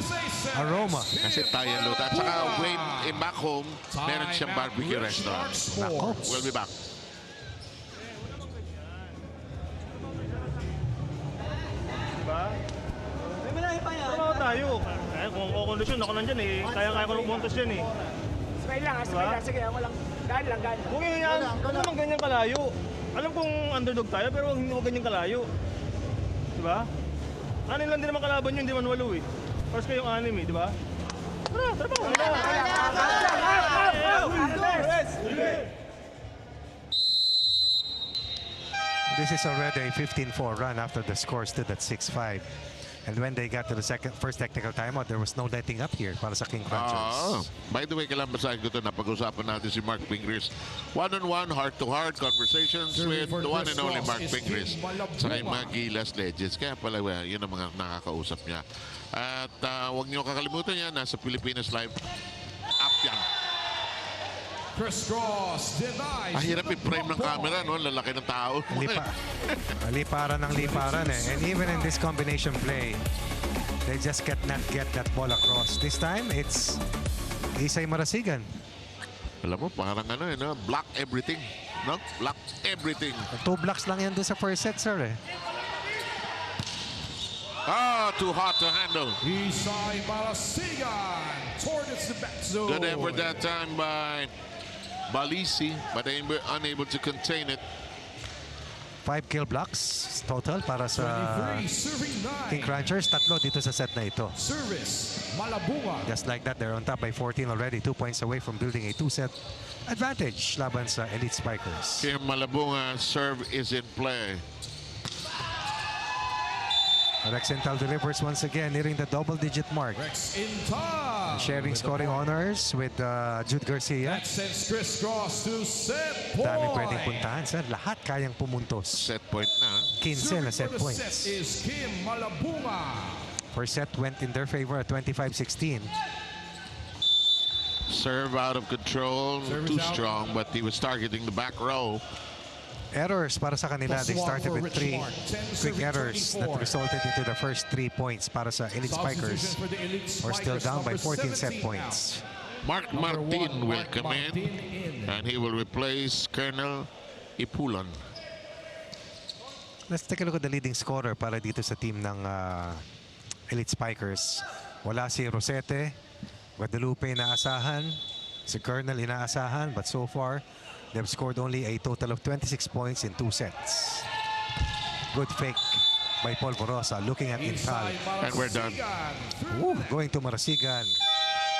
aroma. Kasi tayo luto. At saka back home, meron siyang barbecue restaurant. Nako. We'll be back. Diba? Trabaho tayo. Kung kondisyon, ako nandyan eh. Kaya-kaya ko lumuntos dyan eh. Smile lang, smile lang. Sige, walang gaan lang. Huwag yan. Huwag naman ganyan kalayo. Alam kong underdog tayo, pero huwag ganyan kalayo. Diba? Anin lang din naman kalaban nyo, hindi man walo eh. First kayong anim eh, diba? Tara, trabaho na. This is already a 15-4 run after the score stood at 6-5. And when they got to the first technical timeout, there was no letting up here para sa King Crunchers. By the way, kailangan basahin ko ito. Napag-usapan natin si Mark Pingris. One-on-one, heart-to-heart conversations with the one and only Mark Pingris. Saka yung mga Gilas Legends. Kaya pala, yun ang mga nakakausap niya. At huwag niyo kakalimutan yan. Nasa Pilipinas Live app yan. Criss Cross denies. Hirap i-frame ng camera, no? Lalaki ng tao. Liparan ng liparan eh. And even in this combination play, they just cannot get that ball across. This time, it's Isay Marasigan. Alam mo, parang no? Block everything. No? Block everything. 2 blocks lang yan doon sa first set, sir eh. Too hot to handle. Isay Marasigan towards the back zone. Good effort that time by Balisi, but they were unable to contain it. 5 kill blocks total para sa 23, serving 9. King Crunchers. 3 dito sa set na ito. Service, Malabunga. Just like that, they're on top by 14 already. 2 points away from building a 2-set advantage laban sa Elite Spikers. Kim Malabunga serve is in play. Rexental delivers once again, nearing the double-digit mark. Rex in top. Sharing scoring honors with Jude Garcia. That sends Criss Cross to set point. Daming pwedeng puntahan, sir. Lahat kayang pumuntos. Set point na. 15 na set For the points. set is Kim Malabunga. First set went in their favor at 25-16. Serve out of control. Serve Too is out. strong, but he was targeting the back row. Errors para sa kanila. They started with 3 Richmarc. quick 10-24. errors that resulted into the first 3 points para sa Elite Substitution Spikers. for the Elite We're still Spikers, down by number 14 set 17 points. Mark Number Martin one, will Mark come Martin in, and he will replace Colonel Ipulan. Let's take a look at the leading scorer para dito sa team ng Elite Spikers. Wala si Rosete, Guadalupe inaasahan, si Colonel inaasahan, but so far they've scored only a total of 26 points in 2 sets. Good fake by Polvorosa, looking at Intal. And we're done. Ooh, going to Marasigan.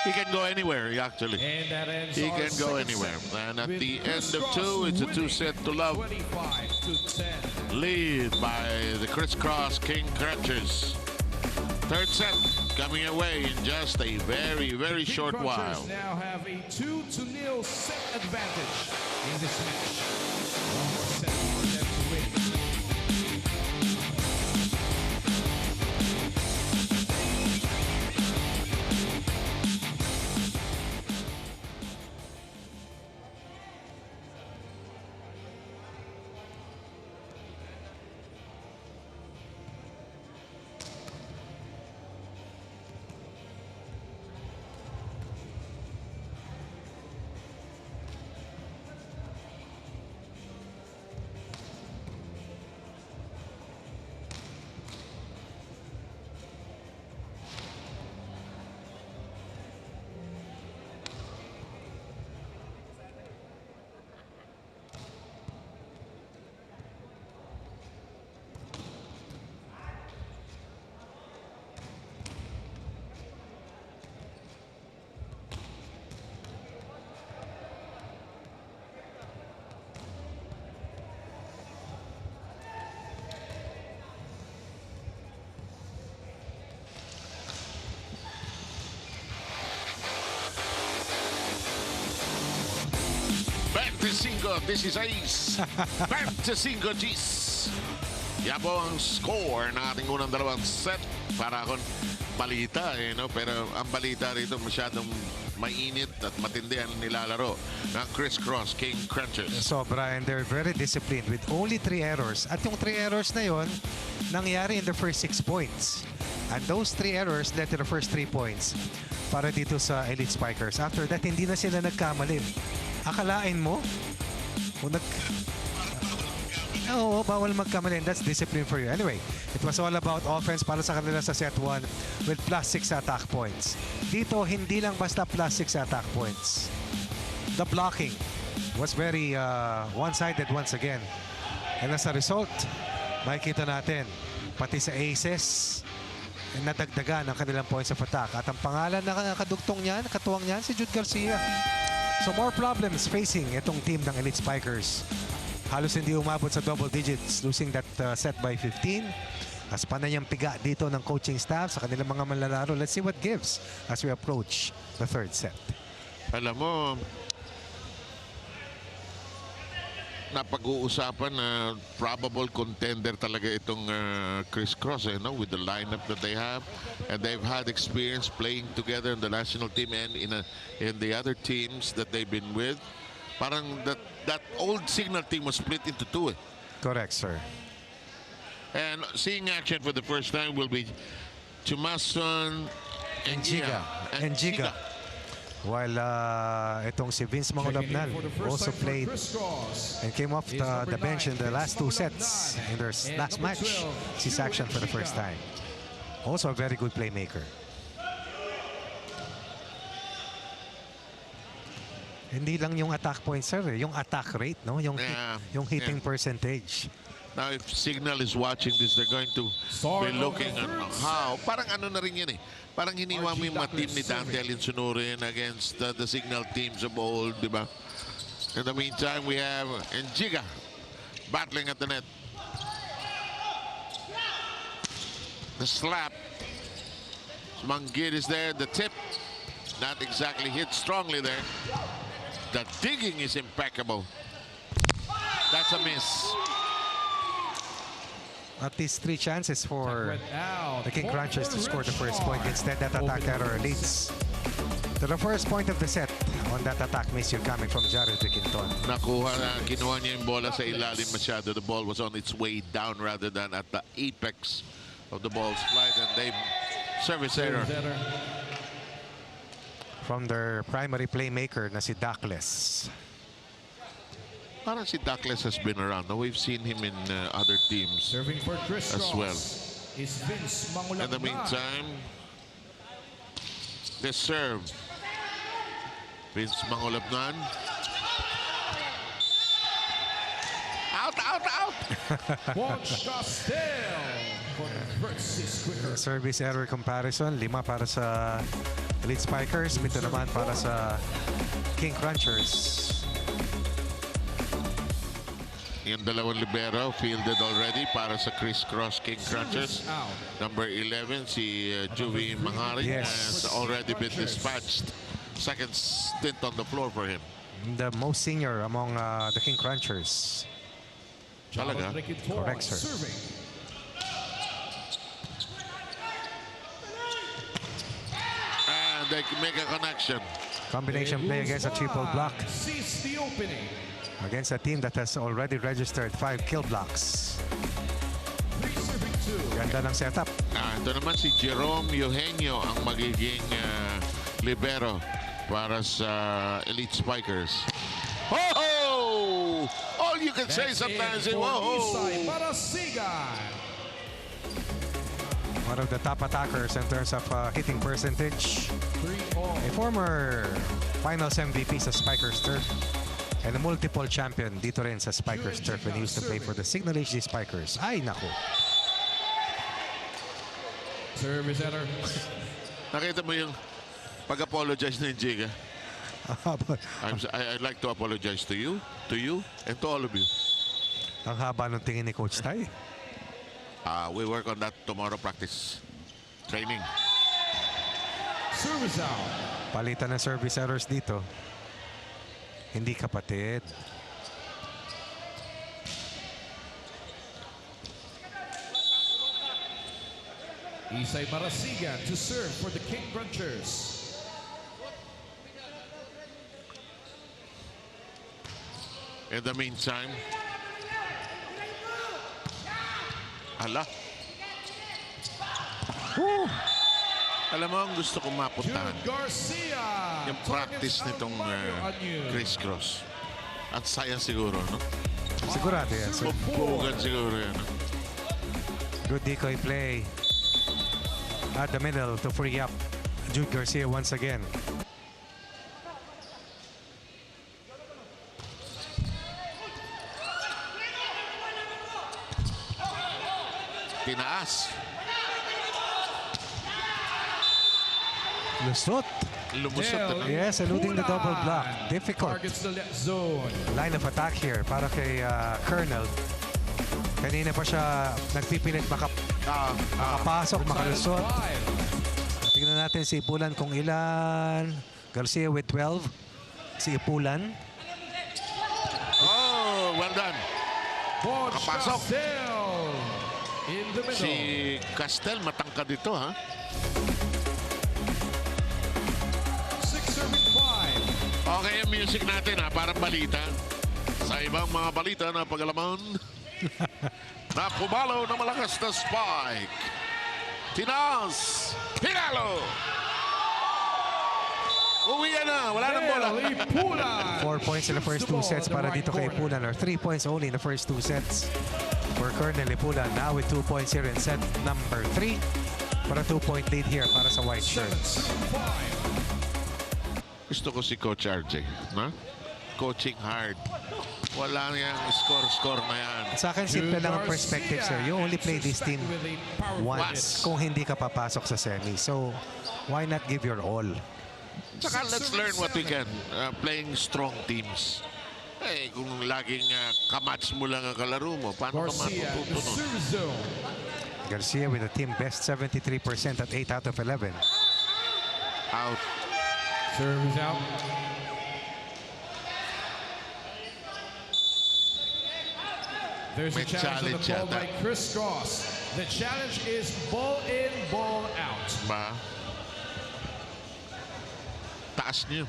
He can go anywhere, actually. And that ends He our can go second anywhere. set And at with the Criss end of Cross 2, it's a winning 2-set to love. 25-10. Lead by the Criss Cross King Crunchers. Third set coming away in just a very, very King short Crunchers while. now have a 2-0 set advantage in this match. One more set for them to win. This is Ace. 25 G's. Yan po ang score ng ating unang dalawang set. Para akong balita, no? Pero ang balita rito masyadong mainit at matindi ang nilalaro ng Criss Cross King Crunchers. Sobra, and they're very disciplined with only 3 errors. At yung 3 errors na yon nangyari in the first 6 points. And those 3 errors led to the first 3 points para dito sa Elite Spikers. After that, hindi na sila nagkamali. Akalain mo? Oo, bawal magkamali. That's discipline for you. Anyway, it was all about offense para sa kanila sa set 1 with +6 attack points. Dito, hindi lang basta +6 attack points. The blocking was very one-sided once again. And as a result, makikita natin, pati sa aces, nadagdagan ang kanilang points of attack. At ang pangalan na kadugtong niyan, katuwang niyan, si Jude Garcia. So more problems facing itong team ng Elite Spikers. Halos hindi umabot sa double digits, losing that set by 15. As panay ang piga dito ng coaching staff sa kanilang mga manlalaro. Let's see what gives as we approach the third set. Alam mo, napag-uusapan na probable contender talaga itong Criss Cross, no? With the lineup that they have, and they've had experience playing together in the national team and in the other teams that they've been with. Parang that old Signal team was split into 2. Correct, sir. And seeing action for the first time will be Chumason and Giga. While itong si Vince Mangolabnal also played and came off the bench in the last 2 sets in their last match. Sees action for the first time. Also a very good playmaker. Hindi lang yung attack points, sir. Yung attack rate, no? Yung hitting percentage. Now, if Signal is watching this, they're going to be looking at how. Parang ano na rin yan eh. Parang hiniwa mo yung mga team ni Dante Alinsunurin against the Signal teams of old, di ba? In the meantime, we have Giga battling at the net. The slap. Mangid is there. The tip. Not exactly hit strongly there. The digging is impeccable. That's a miss. At least 3 chances for Out. the King Point Crunchers for to score the first point. Richmarc. Instead, that attack error leads to the first point of the set. On that attack miss, you're coming from Jared Rickinton. Kinuha niya yung bola sa ilalim masyado. The ball was on its way down rather than at the apex of the ball's flight, and they service error. From their primary playmaker na si Douglas. Parang si Douglas has been around. Now, we've seen him in other teams Serving for Criss as Cross well. is Vince Mangulagna. In the meantime, the serve. Vince Mangulabnan. Out, out, out! Watch Castel versus Quicker. Service error comparison. 5 para sa Elite Spikers. 7 naman para sa King Crunchers. Yung dalawang libero fielded already para sa Criss Cross King Crunchers. Out. Number 11, si Joey Mangari Yes. has already been dispatched. Second stint on the floor for him. The most senior among the King Crunchers. Talaga? Correct, sir. Serving. And they make a connection. Combination play against a triple block. Sees the opening. Against a team that has already registered 5 kill blocks. 3 serving 2. Ganda ng setup. Ito naman si Jerome Eugenio ang magiging libero para sa Elite Spikers. Oh! All you can say sometimes is, whoa! Isay Marasigan. One of the top attackers in terms of hitting percentage. 3-all. A former finals MVP sa Spikers Turf. And a multiple champion dito rin sa Spikers Turf when he used to play for the Signal HD Spikers. Ay, naku. Service error. Nakita mo yung pag-apologize ni Jiga. I'd like to apologize to you, and to all of you. Ang haba ng tingin ni Coach Tay. We work on that tomorrow practice training. Service out. Palitan ng service errors dito. Hindi kapatid. Isay Marasigan to serve for the King Crunchers. In the meantime, ala. Alam mo, ang gusto kong mapuntahan, Jude Garcia. yung practice nitong Criss Cross. At saya siguro, no? Sigurado yan, sir. Bubugan siguro yan. No? Good decoy play. At the middle to free up Jude Garcia once again. Tinaas. Lusot. Lumusot. Ano? Yes, eluding the double block. Difficult. Targets the left zone. Line of attack here para kay Colonel. Kanina pa siya nagpipilit makapasok, makalusot. Tingnan natin si Ipulan kung ilan. Garcia with 12. Si Ipulan. Oh, well done. Nakapasok. Castel in the middle. Si Castel matangkad dito, ha? 6 serving 5. Okay, yung music natin, ha? Parang balita. Sa ibang mga balita na pag-alaman, na pumalo na malakas na spike. Tinaas. Pinalo. Uwi na. Wala nang bola. Ipulan. 4 points in the first 2 sets para dito kay Ipulan, or 3 points only in the first 2 sets for Colonel Ipulan. Now with 2 points here in set number 3 for a 2-point lead here para sa White Shirts. Gusto ko si Coach RJ. Na? Coaching hard. Wala niyang score na yan. Sa akin, simple lang ang perspective, sir. You only play this team once kung hindi ka papasok sa semi. So, why not give your all? Saka let's learn what we can. Playing strong teams. Eh, kung laging kamatch mo lang ang kalaro mo, paano ka Garcia in the matututo nun? service zone. Garcia with a team best 73% at 8 out of 11. Out. Serve is out. There's a May challenge on the challenge ball yata. by Criss Cross. The challenge is ball in, ball out. Ba? Taas niyo.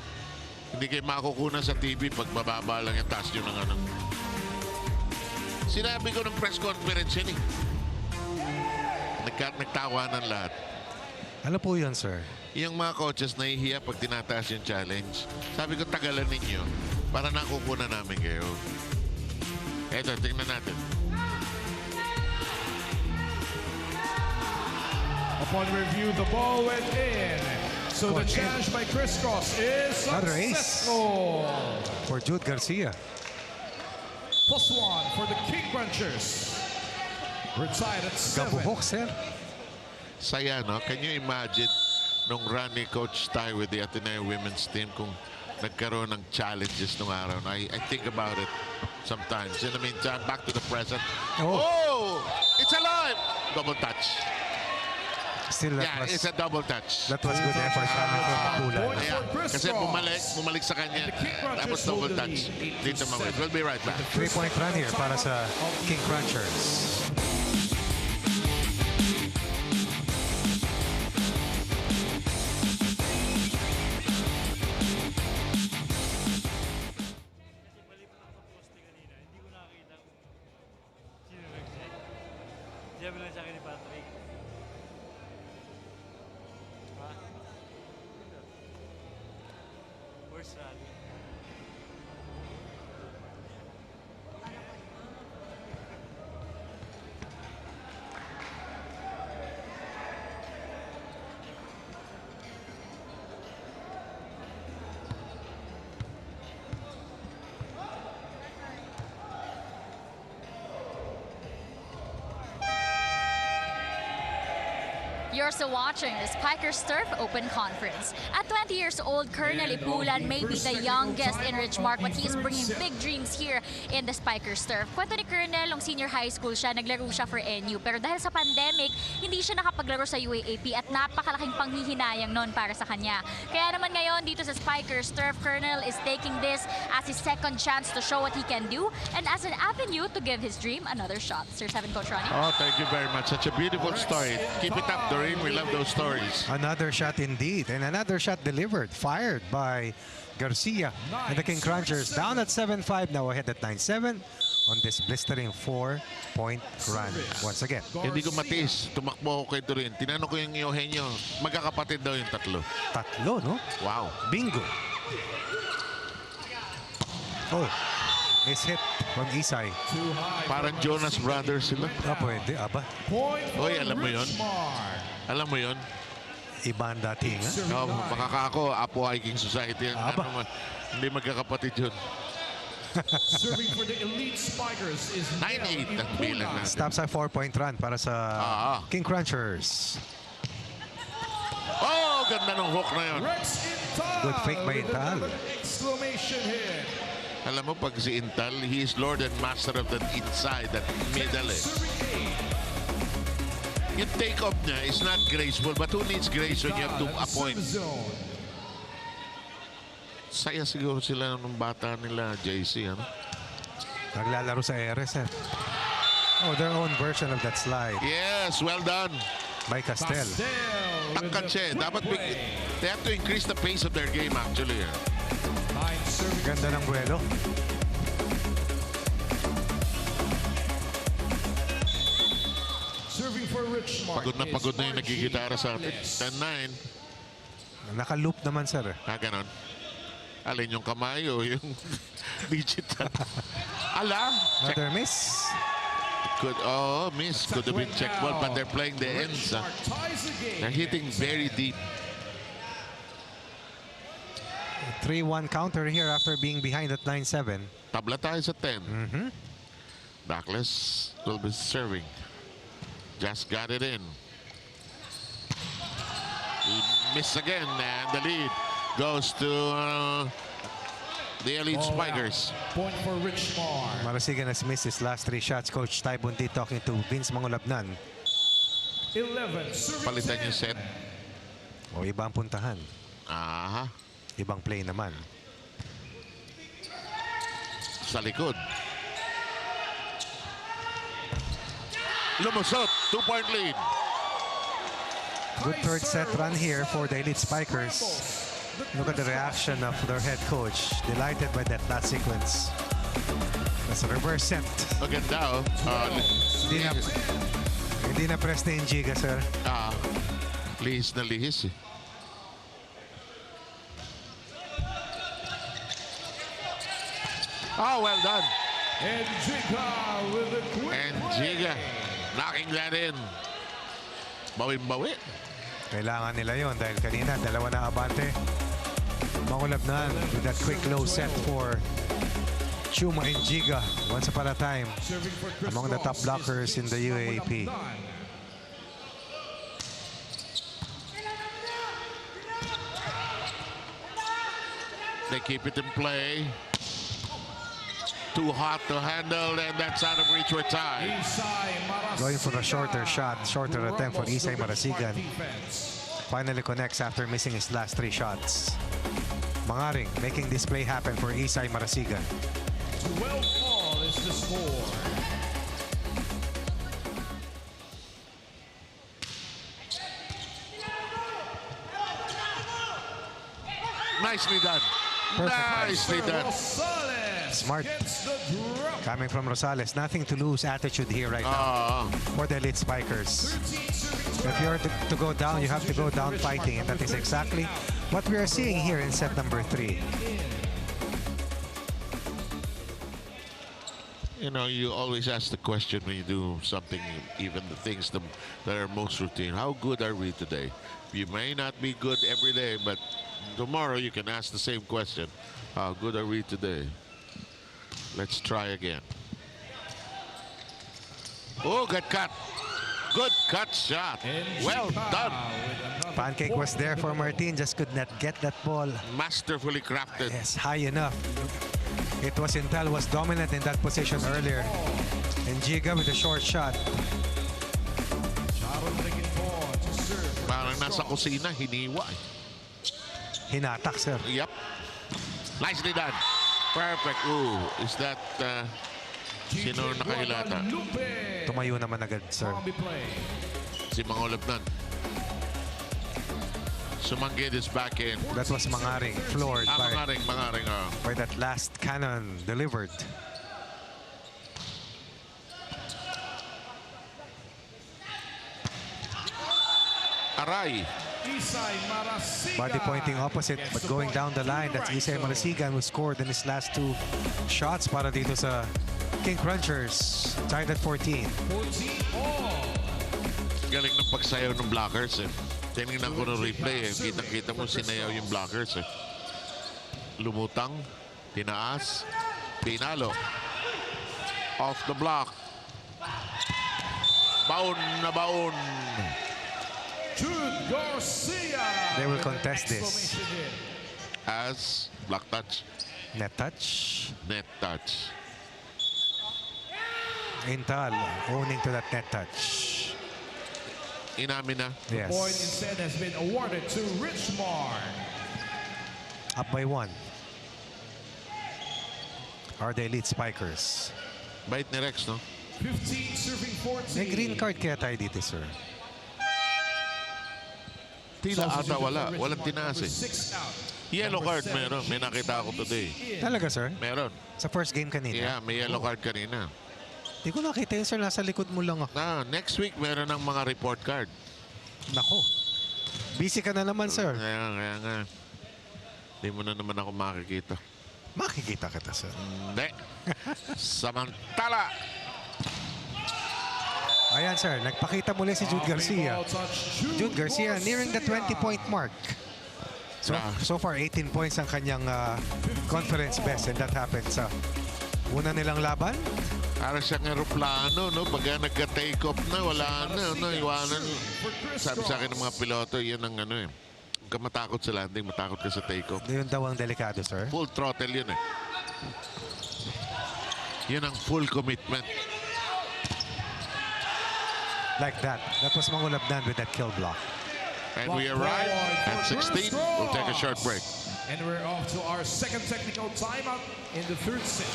Hindi kayo makukunan sa TV pag bababa lang yung taas niyo ng ano. Sinabi ko ng press conference yun eh. Nagtawanan lahat. Ano po yun, sir? Yung mga coaches nahihiya pag tinataas yung challenge. Sabi ko, tagalan ninyo para nakukunan namin kayo. Eto, tingnan natin. Upon review, the ball went in. So the challenge by Criss Cross is Another ace. successful. For Jude Garcia. Plus one for the King Crunchers. We're tied at 7. Gabuhok, sir. Saya, no? Can you imagine nung run ni Coach Ty with the Ateneo women's team kung nagkaroon ng challenges nung araw? I think about it sometimes. In the meantime, back to the present. Oh! It's alive! Double touch. Still, that Yeah, was, it's a double touch. that was good effort coming from Makulan. Point Yeah, for Criss kasi Cross. bumalik sa kanya. The King Crunchers Tapos double hold the touch. lead, 8 to Dito mawin. 7. We'll be right back. 3-point run here para sa King Crunchers. Sabi lang sa akin ni Patrick. Ha? Where's Rally? You're still watching the Spikers Turf Open Conference. At 20 years old, Colonel Ipulan may be the youngest in Richmarc, but he is bringing big dreams here in the Spikers Turf. Kwento ni Colonel, nung senior high school siya, naglaro siya for NU. Pero dahil sa pandemic, hindi siya nakapaglaro sa UAAP at napakalaking panghihinayang noon para sa kanya. Kaya naman ngayon dito sa Spikers Turf, Colonel is taking this as his second chance to show what he can do and as an avenue to give his dream another shot. Sir 7 Coach Ronnie. Oh, thank you very much. Such a beautiful story. Keep it up, Doreen. We love those stories. Another shot indeed, and another shot delivered, fired by Garcia. And the King Crunchers down at 7-5, now ahead at 9-7 on this blistering 4-point run. Once again, Hindi ko matiis. Tumakbo ako kay Doreen. Tinanong ko yung Eugenio. Magkakapatid daw yung tatlo. tatlo, no? Wow. Bingo. Oh, nice hit from Isay. Too high. Parang Jonas Brothers sila. Ah, pwede, aba. Point for Oy, alam mo yun? Richmarc. Alam mo yun? Iba ang dating, ha? Oh, baka ako, Apo Hiking Society. Aba. Ano man, hindi magkakapatid yun. Serving for the elite Spikers is 9-8 ang bilang natin. Stops at 4-point run para sa King Crunchers. Oh, ganda ng hook na yun. Rex Intal. Good fake by with Intal. another exclamation hit. Alam mo, pag si Intal, he is Lord and Master of that inside, that middle eh. Serving 8. Yung take-off niya is not graceful, but who needs grace when you have to At the appoint? serve zone. Saya siguro sila ng bata nila, JC, ano? Naglalaro sa RS, eh. Oh, their own version of that slide Yes, well done. by Castel. Pastel with Tangkad the siya. quick Dapat way. they have to increase the pace of their game actually. 9 serving. Ganda ng buwelo. Serving for Richmarc. Pagod na yung is nagigitara sa atin. Margie 10-9. Naka-loop naman, sir. Ganon. Alin yung kamay o yung digital? Ala? Check. Another miss. Miss. Could have been check ball, but they're playing the ends. Richmarc ties the game. They're hitting very deep. 3-1 counter here after being behind at 9-7. Tabla tayo sa 10. Douglas will be serving. Just got it in. He missed again, and the lead goes to the elite Spikers. Point for Richmarc. Marasigan has missed his last 3 shots. Coach Ty Bunti talking to Vince Mangulabnan. 11. Serving Palitan 10. yung set. O ibang puntahan. Aha. Ibang play naman. Sa likod. Lumusot. 2-point lead. Good third set run here for the Elite Spikers. Look at the reaction of their head coach. Delighted by that last sequence. That's a reverse set. Maganda, oh. Hindi na press na yung Giga, sir. Lihis na lihis, eh. Well done. And Giga with a quick And play. Giga knocking that in. Bawin-bawi. Kailangan nila yon dahil kanina dalawa na abante. Makulabnan with that quick low set for Chuma and Giga. Once upon a time, Serving for Criss among the top Cross blockers is in the UAAP. They keep it in play. Too hot to handle, and that's out of reach for tie. Going for a shorter shot, shorter attempt for Isay Marasigan. Finally connects after missing his last 3 shots. Mangaring making this play happen for Isay Marasigan. 12-all is the score. Nicely done. Nicely done. Smart. Coming from Rosales, nothing to lose attitude here right now for the Elite Spikers. If you're to go down, you have to go down fighting, and that is exactly what we are seeing here in set number 3. You know, you always ask the question when you do something, even the things that are most routine. How good are we today? You may not be good every day, but tomorrow you can ask the same question. How good are we today? Let's try again. Oh, good cut. Good cut shot. Well done. Pancake was there for Martin, just could not get that ball. Masterfully crafted. Yes, high enough. It was Intel was dominant in that position earlier. And Giga with a short shot. Parang nasa kusina, hiniwa. Hinatak, sir. Yep. Nicely done. Perfect. Ooh, is that sino nakahilata? Tumayo naman agad, sir. Si Mangolabnan. Sumanggid is back in. That was Mangaring, floored Mangaring. by that last cannon delivered. Aray. Body pointing opposite, but going down the line, that's Isay Marasigan who scored in his last 2 shots para dito sa King Crunchers. Tied at 14. Galing ng pagsayaw ng blockers, eh. Tinignan ko ng replay, eh. Kita-kita mo sinayaw yung blockers, eh. Lumutang, tinaas, pinalo. Off the block. Baon na baon. They will contest this. As block touch. Net touch. Net touch. Intal owning to that net touch. Inamin na. Yes. The point instead has been awarded to Richmarc. Up by 1. Are the Elite Spikers. Bait ni Rex, no? 15 serving 14. May green card kaya tayo dito, sir. Tila ata wala. Walang tinaas, eh. 6 out. Yellow card meron. May nakita ako today. Talaga, sir? Meron. Sa first game kanina? Yeah, may yellow card kanina. Di ko nakita yun, sir. Nasa likod mo lang ako. Next week, meron ng mga report card. Nako. Busy ka na naman, sir. Kaya nga. Hindi mo na naman ako makikita. Makikita kita, sir. Hindi. Samantala. Ayan, sir. Nagpakita muli si Jude Garcia. Jude Garcia nearing the 20-point mark. So far, 18 points ang kanyang conference best, and that happened sa una nilang laban. Para siyang aeroplano, no? Pagka nagka-take off na, wala na, no? Iwanan. Sabi sa akin ng mga piloto, yan ang ano eh. Huwag ka matakot sa landing, matakot ka sa take off. Yun daw ang delikado, sir. Full throttle yun eh. Yun ang full commitment. like that. That was Mangulabnan with that kill block. And we arrive at 16. We'll take a short break. And we're off to our second technical timeout in the third set.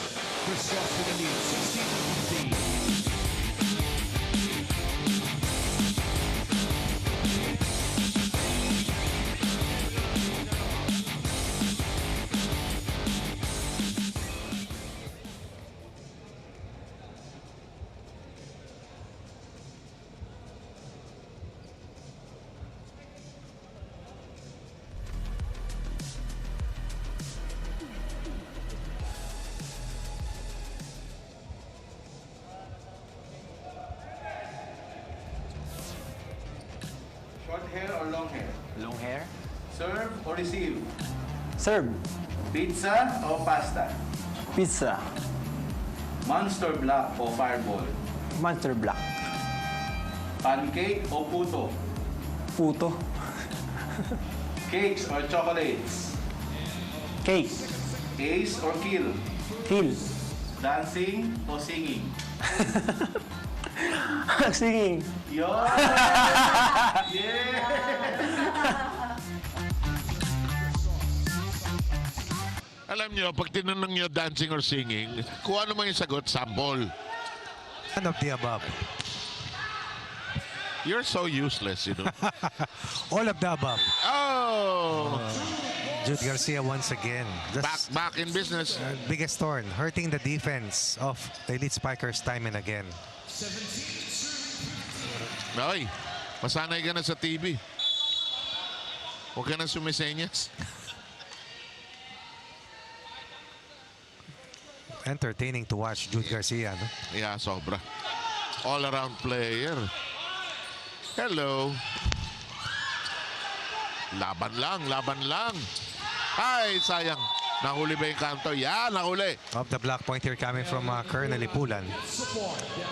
Criss Cross to the lead, 16-15. Short hair or long hair? Long hair? Serve or receive? Serve. Pizza or pasta? Pizza. Monster Black o Fireball? Monster Black. Pancake o puto? Puto. Cakes or chocolates? Cake. Ace or kill? Kill. Dancing o singing? Singing. Yon! Yeah! Alam nyo, pag tinanong nyo dancing or singing, kung ano man yung sagot, sample. None of the above. You're so useless, you know. All of the above. Oh! Jude Garcia once again. Back in business. Biggest thorn, hurting the defense of the Elite Spikers time and again. Ay, masanay ka na sa TV. Huwag ka na sumisenyas. Entertaining to watch Jude Garcia. No? Yeah, sobra. All-around player. Hello. Laban lang, laban lang. Ay, sayang. Nahuli ba yung kanto? Yeah, nahuli. Of the block point here coming from Colonel Ipulan.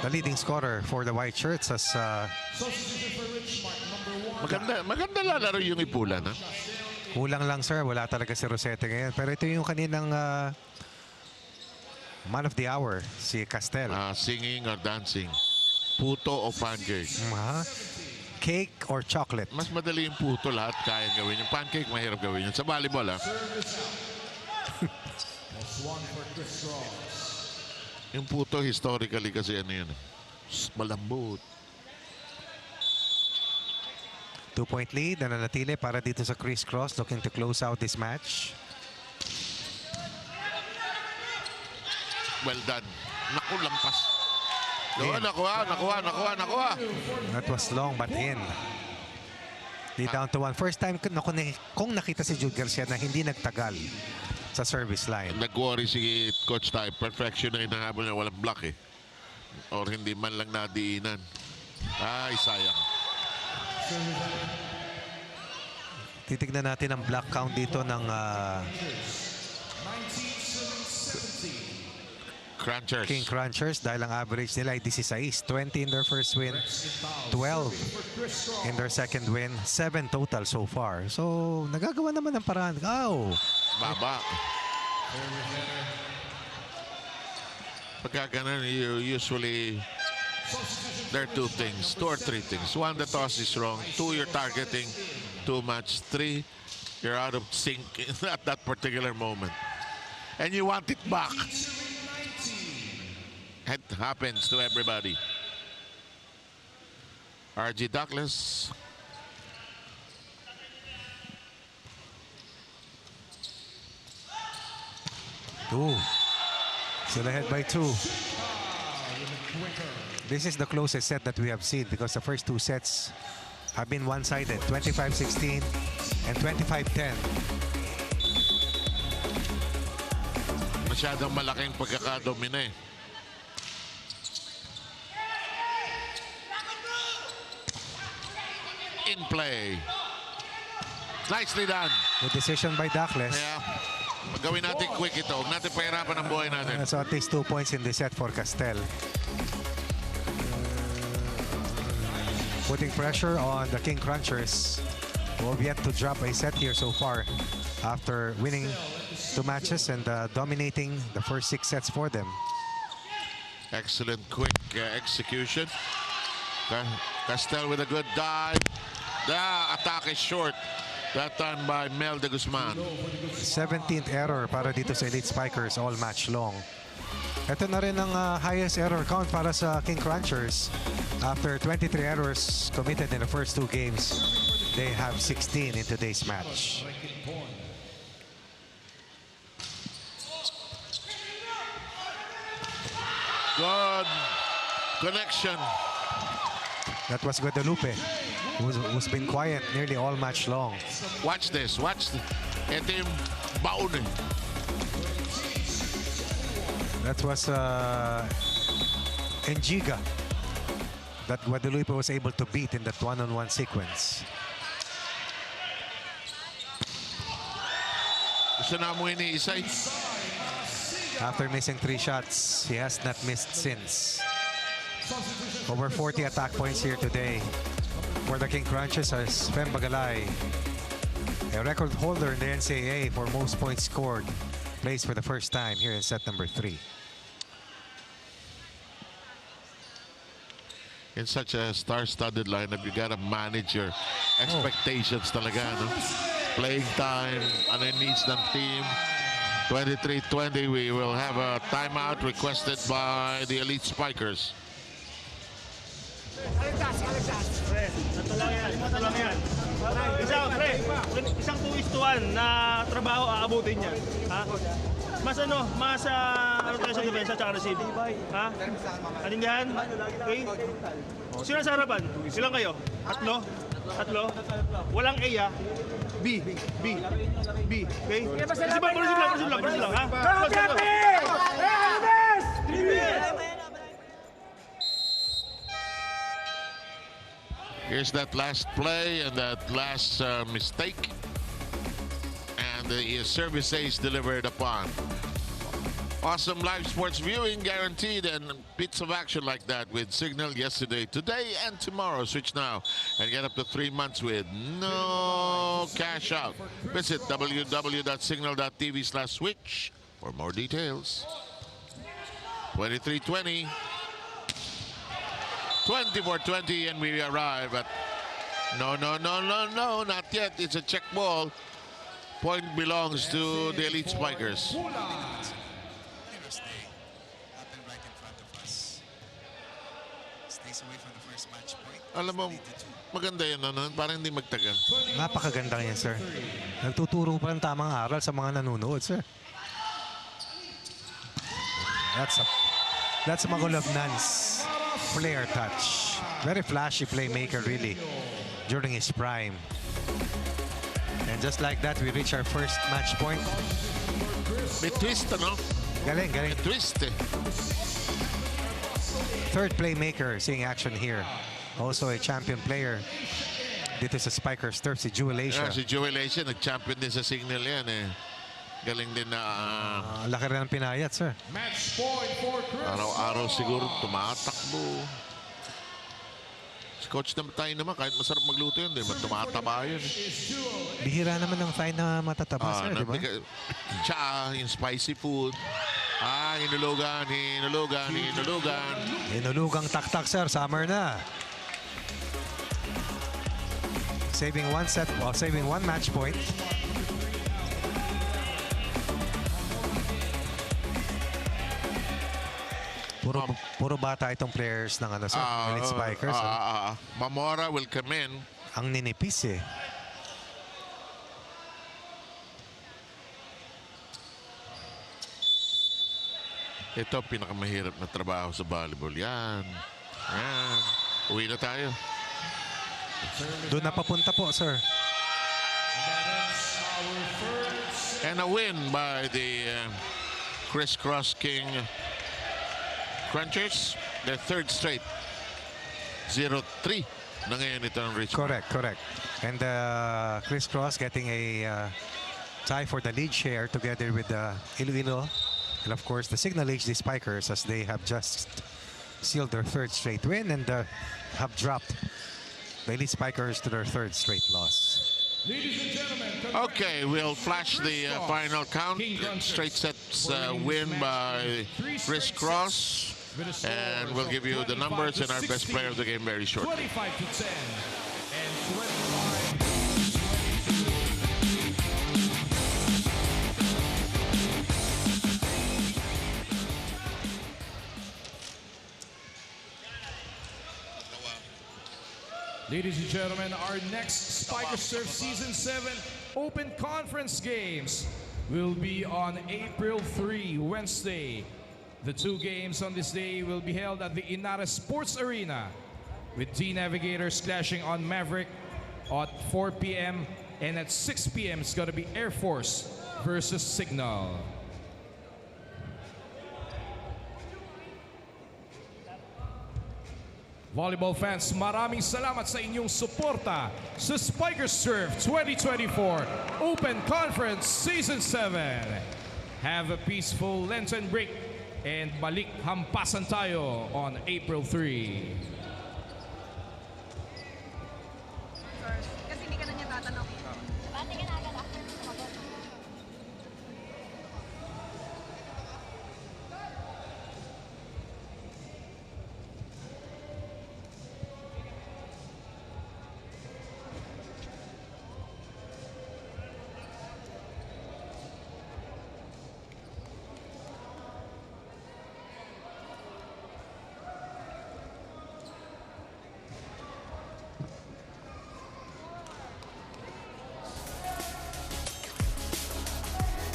The leading scorer for the white shirts as Maganda lalaro yung Ipulan, ha? kulang lang sir. Wala talaga si Rosete ngayon. Pero ito yung kaninang man of the hour, si Castel. Singing or dancing? Puto o pancake? Cake or chocolate? Mas madali yung puto, lahat kaya gawin. Yung pancake, mahirap gawin yun. Sa volleyball, ha? Yung puto, historically kasi ano yun. Malambot. 2-point lead na nanatili para dito sa Criss Cross, looking to close out this match. Well done. Naku, lampas. Nakuha. That was long but in. Lead down to 1. First time kung nakita si Jude Garcia na hindi nagtagal sa service line. Nag-worry si Coach Ty. Perfection na hinahabol niya. Walang block eh. Or hindi man lang nadiinan. Ay, sayang. Titignan natin ang block count dito ng Crunchers. King Crunchers dahil ang average nila ay 16. 20 in their first win, 12 in their second win, 7 total so far. So, nagagawa naman ng paraan. Oh! Baba. Pagka ganun, usually there are 2 things, 2 or 3 things. 1, the toss is wrong. 2, you're targeting too much. 3, you're out of sync at that particular moment. And you want it back. It happens to everybody. RG Douglas. Still ahead by 2. This is the closest set that we have seen because the first 2 sets have been one-sided, 25-16 and 25-10. Masyadong malaking pagkakadomina eh. In play. Nicely done. The decision by Douglas. Kaya, gawin natin quick ito. Huwag natin pahirapan ang buhay natin. So at least 2 points in the set for Castel. Putting pressure on the King Crunchers, who have yet to drop a set here so far after winning 2 matches and dominating the first 6 sets for them. Excellent quick execution. Castel with a good dive. The attack is short. That time by Mel de Guzman. 17th error para dito sa Elite Spikers all match long. Ito na rin ang highest error count para sa King Crunchers. After 23 errors committed in the first 2 games, they have 16 in today's match. Good connection. That was Guadalupe, who's been quiet nearly all match long. Watch this. Watch. Ito yung baon eh. That was Engiga that Guadalupe was able to beat in that one-on-one sequence. Gusto na mo ini Isay. After missing 3 shots, he has not missed since. Over 40 attack points here today for the King Crunchers as Fem Bagalay, a record holder in the NCAA for most points scored, plays for the first time here in set number 3. In such a star-studded lineup, you gotta manage your expectations talaga, no? Playing time, ano yung needs ng team. 23-20, we will have a timeout requested by the Elite Spikers. Ito lang yan. Isang 2:1 na trabaho aabutin niya. Ha? Mas ano tayo sa depensa at receive. Ha? Anindihan? Okay? Sino sa harapan? Silang kayo? Tatlo? Walang A, ha? B. Okay? Proceed lang, ha? Here's that last play and that last mistake. And the service ace delivered upon. Awesome live sports viewing guaranteed and bits of action like that with Signal yesterday, today, and tomorrow. Switch now and get up to 3 months with no cash out. Visit www.signal.tv/switch for more details. 23-20. 24-20, and we arrive at no, not yet. It's a check ball. Point belongs to the Elite Spikers. Alam mo, maganda yun, ano? Parang hindi magtagal. Napakaganda yan, sir. Nagtuturo pa ng tamang aral sa mga nanonood, sir. That's Magulavnan's player touch. Very flashy playmaker, really, during his prime. And just like that, we reach our first match point. May twist, ano? Galing. May twist, eh. Third playmaker seeing action here. Also a champion player dito sa Spikers turf, si Jewel Asia. Si Jewel Asia, nag-champion din sa Signal yan, eh. Galing din na... laki rin ang pinayat, sir. Araw-araw siguro tumatakbo. Si Coach naman, kahit masarap magluto yun, diba? Tumataba yun. Bihira naman ang fine na matataba, sir, di ba? Tsa, yung spicy food. Hinulugan. Hinulugang taktak, sir. Summer na. Saving one match point. Puro bata itong players ng Elite Spikers. Mamora will come in. Ang ninipis, eh. Ito pinakamahirap na trabaho sa volleyball. Yan. Uwi na tayo. Doon na papunta po, sir. And a win by the Criss Cross King Crunchers. Their third straight. 0-3 na ngayon ito ng Richmarc. Correct. And Criss Cross getting a tie for the lead share together with Iloilo. And of course, the Signal HD Spikers, as they have just sealed their third straight win and have dropped the Elite Spikers to their third straight loss. Okay, we'll flash the final count. Straight sets win by Criss Cross. With a score And we'll of give you the numbers and our best 25-16, player of the game very shortly. 25-10 and 25. Ladies and gentlemen, our next Spiker Surf Season 7 Open Conference Games will be on April 3, Wednesday. The two games on this day will be held at the Inares Sports Arena, with D Navigators clashing on Maverick at 4 p.m. and at 6 p.m. it's going to be Air Force versus Signal. Volleyball fans, maraming salamat sa inyong suporta sa Spiker Surf 2024 Open Conference Season 7. Have a peaceful Lenten break and balik hampasan tayo on April 3. Kasi hindi ka na niya tatanong. Bati ka na agad after sumagot.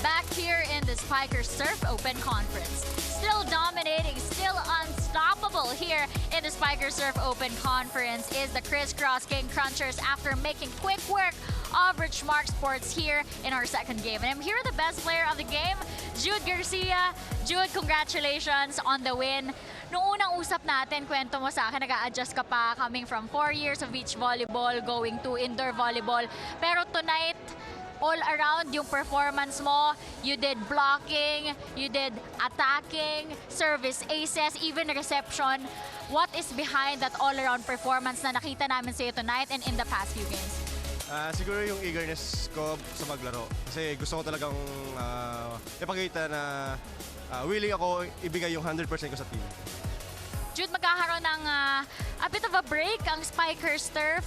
Back here in the Spiker Surf Open Conference. Still dominating, still unstoppable here in the Spiker Surf Open Conference is the Criss Cross King Crunchers after making quick work of Richmarc Sports here in our second game. And I'm here with the best player of the game, Jude Garcia. Jude, congratulations on the win. Noong unang usap natin, kwento mo sa akin, nag-a-adjust ka pa coming from 4 years of beach volleyball, going to indoor volleyball. Pero tonight, all around yung performance mo, you did blocking, you did attacking, service aces, even reception. What is behind that all-around performance na nakita namin sa'yo tonight and in the past few games? Siguro yung eagerness ko sa maglaro. Kasi gusto ko talagang ipakita na willing ako ibigay yung 100% ko sa team. Jude, magkakaroon ng a bit of a break ang Spikers Turf.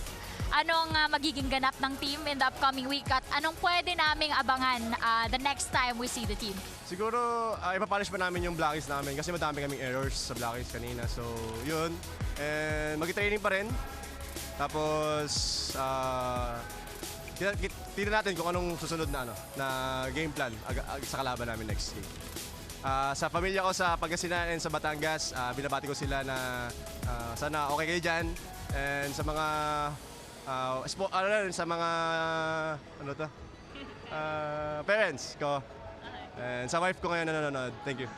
Anong magiging ganap ng team in the upcoming week at anong pwede naming abangan the next time we see the team? Siguro ipapolish pa namin yung blockies namin kasi madami kaming errors sa blockies kanina. So yun, and mag-training pa rin. Tapos tignan natin kung anong susunod na na game plan sa kalaban namin next game. Sa pamilya ko sa Pangasinan and sa Batangas, binabati ko sila na sana okay kayo dyan. And sa mga sa mga parents ko and sa wife ko ngayon nanonood. Thank you.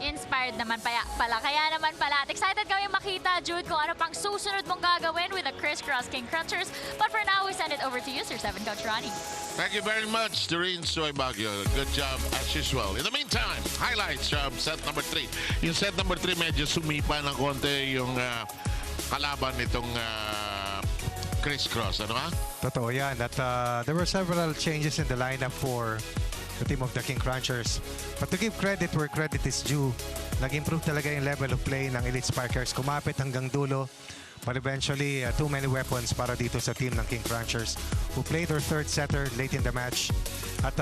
Inspired naman pala. Kaya naman pala, at excited kami makita, Jude, kung ano pang susunod mong gagawin with the Criss Cross King Crunchers. But for now, we send it over to you, Sir 7 Coach Ronnie. Thank you very much, Doreen Soy Baguio. Good job as usual. In the meantime, highlights from set number 3. Yung set number 3, medyo sumipa ng konti yung kalaban nitong Criss Cross. Ano ha? Totoo yan. At there were several changes in the lineup for the team of the King Crunchers. But to give credit where credit is due, nag-improve talaga yung level of play ng Elite Spikers. Kumapit hanggang dulo. But eventually, too many weapons para dito sa team ng King Crunchers who played their third setter late in the match. At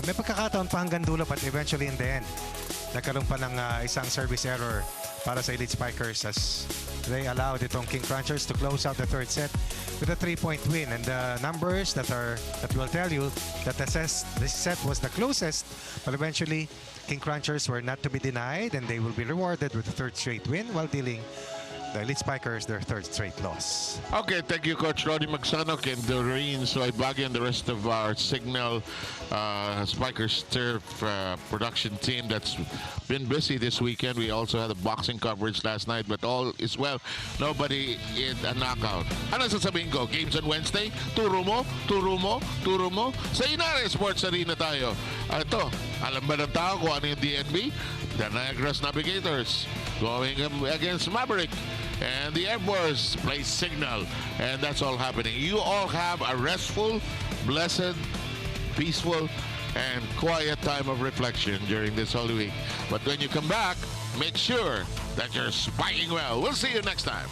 may pagkakataon pa hanggang dulo but eventually in the end, nagkaroon pa ng isang service error para sa Elite Spikers as they allowed itong King Crunchers to close out the third set with a 3-point win. And the numbers that will tell you that this set was the closest, but eventually King Crunchers were not to be denied and they will be rewarded with a third straight win while dealing the Elite Spikers their third straight loss. Okay, thank you, Coach Ronnie Magsanok and Doreen Soy Baguio and the rest of our Signal Spikers Turf production team that's been busy this weekend. We also had a boxing coverage last night, but all is well. Nobody in a knockout. Ano sasabihin ko? Games on Wednesday? Turo mo? Sa Inares Sports Arena tayo. Ito, alam ba ng tao kung ano yung DNB? The Niagara Navigators going against Maverick. And the Air Force plays Signal. And that's all happening. You all have a restful, blessed, peaceful, and quiet time of reflection during this Holy Week. But when you come back, make sure that you're spiking well. We'll see you next time.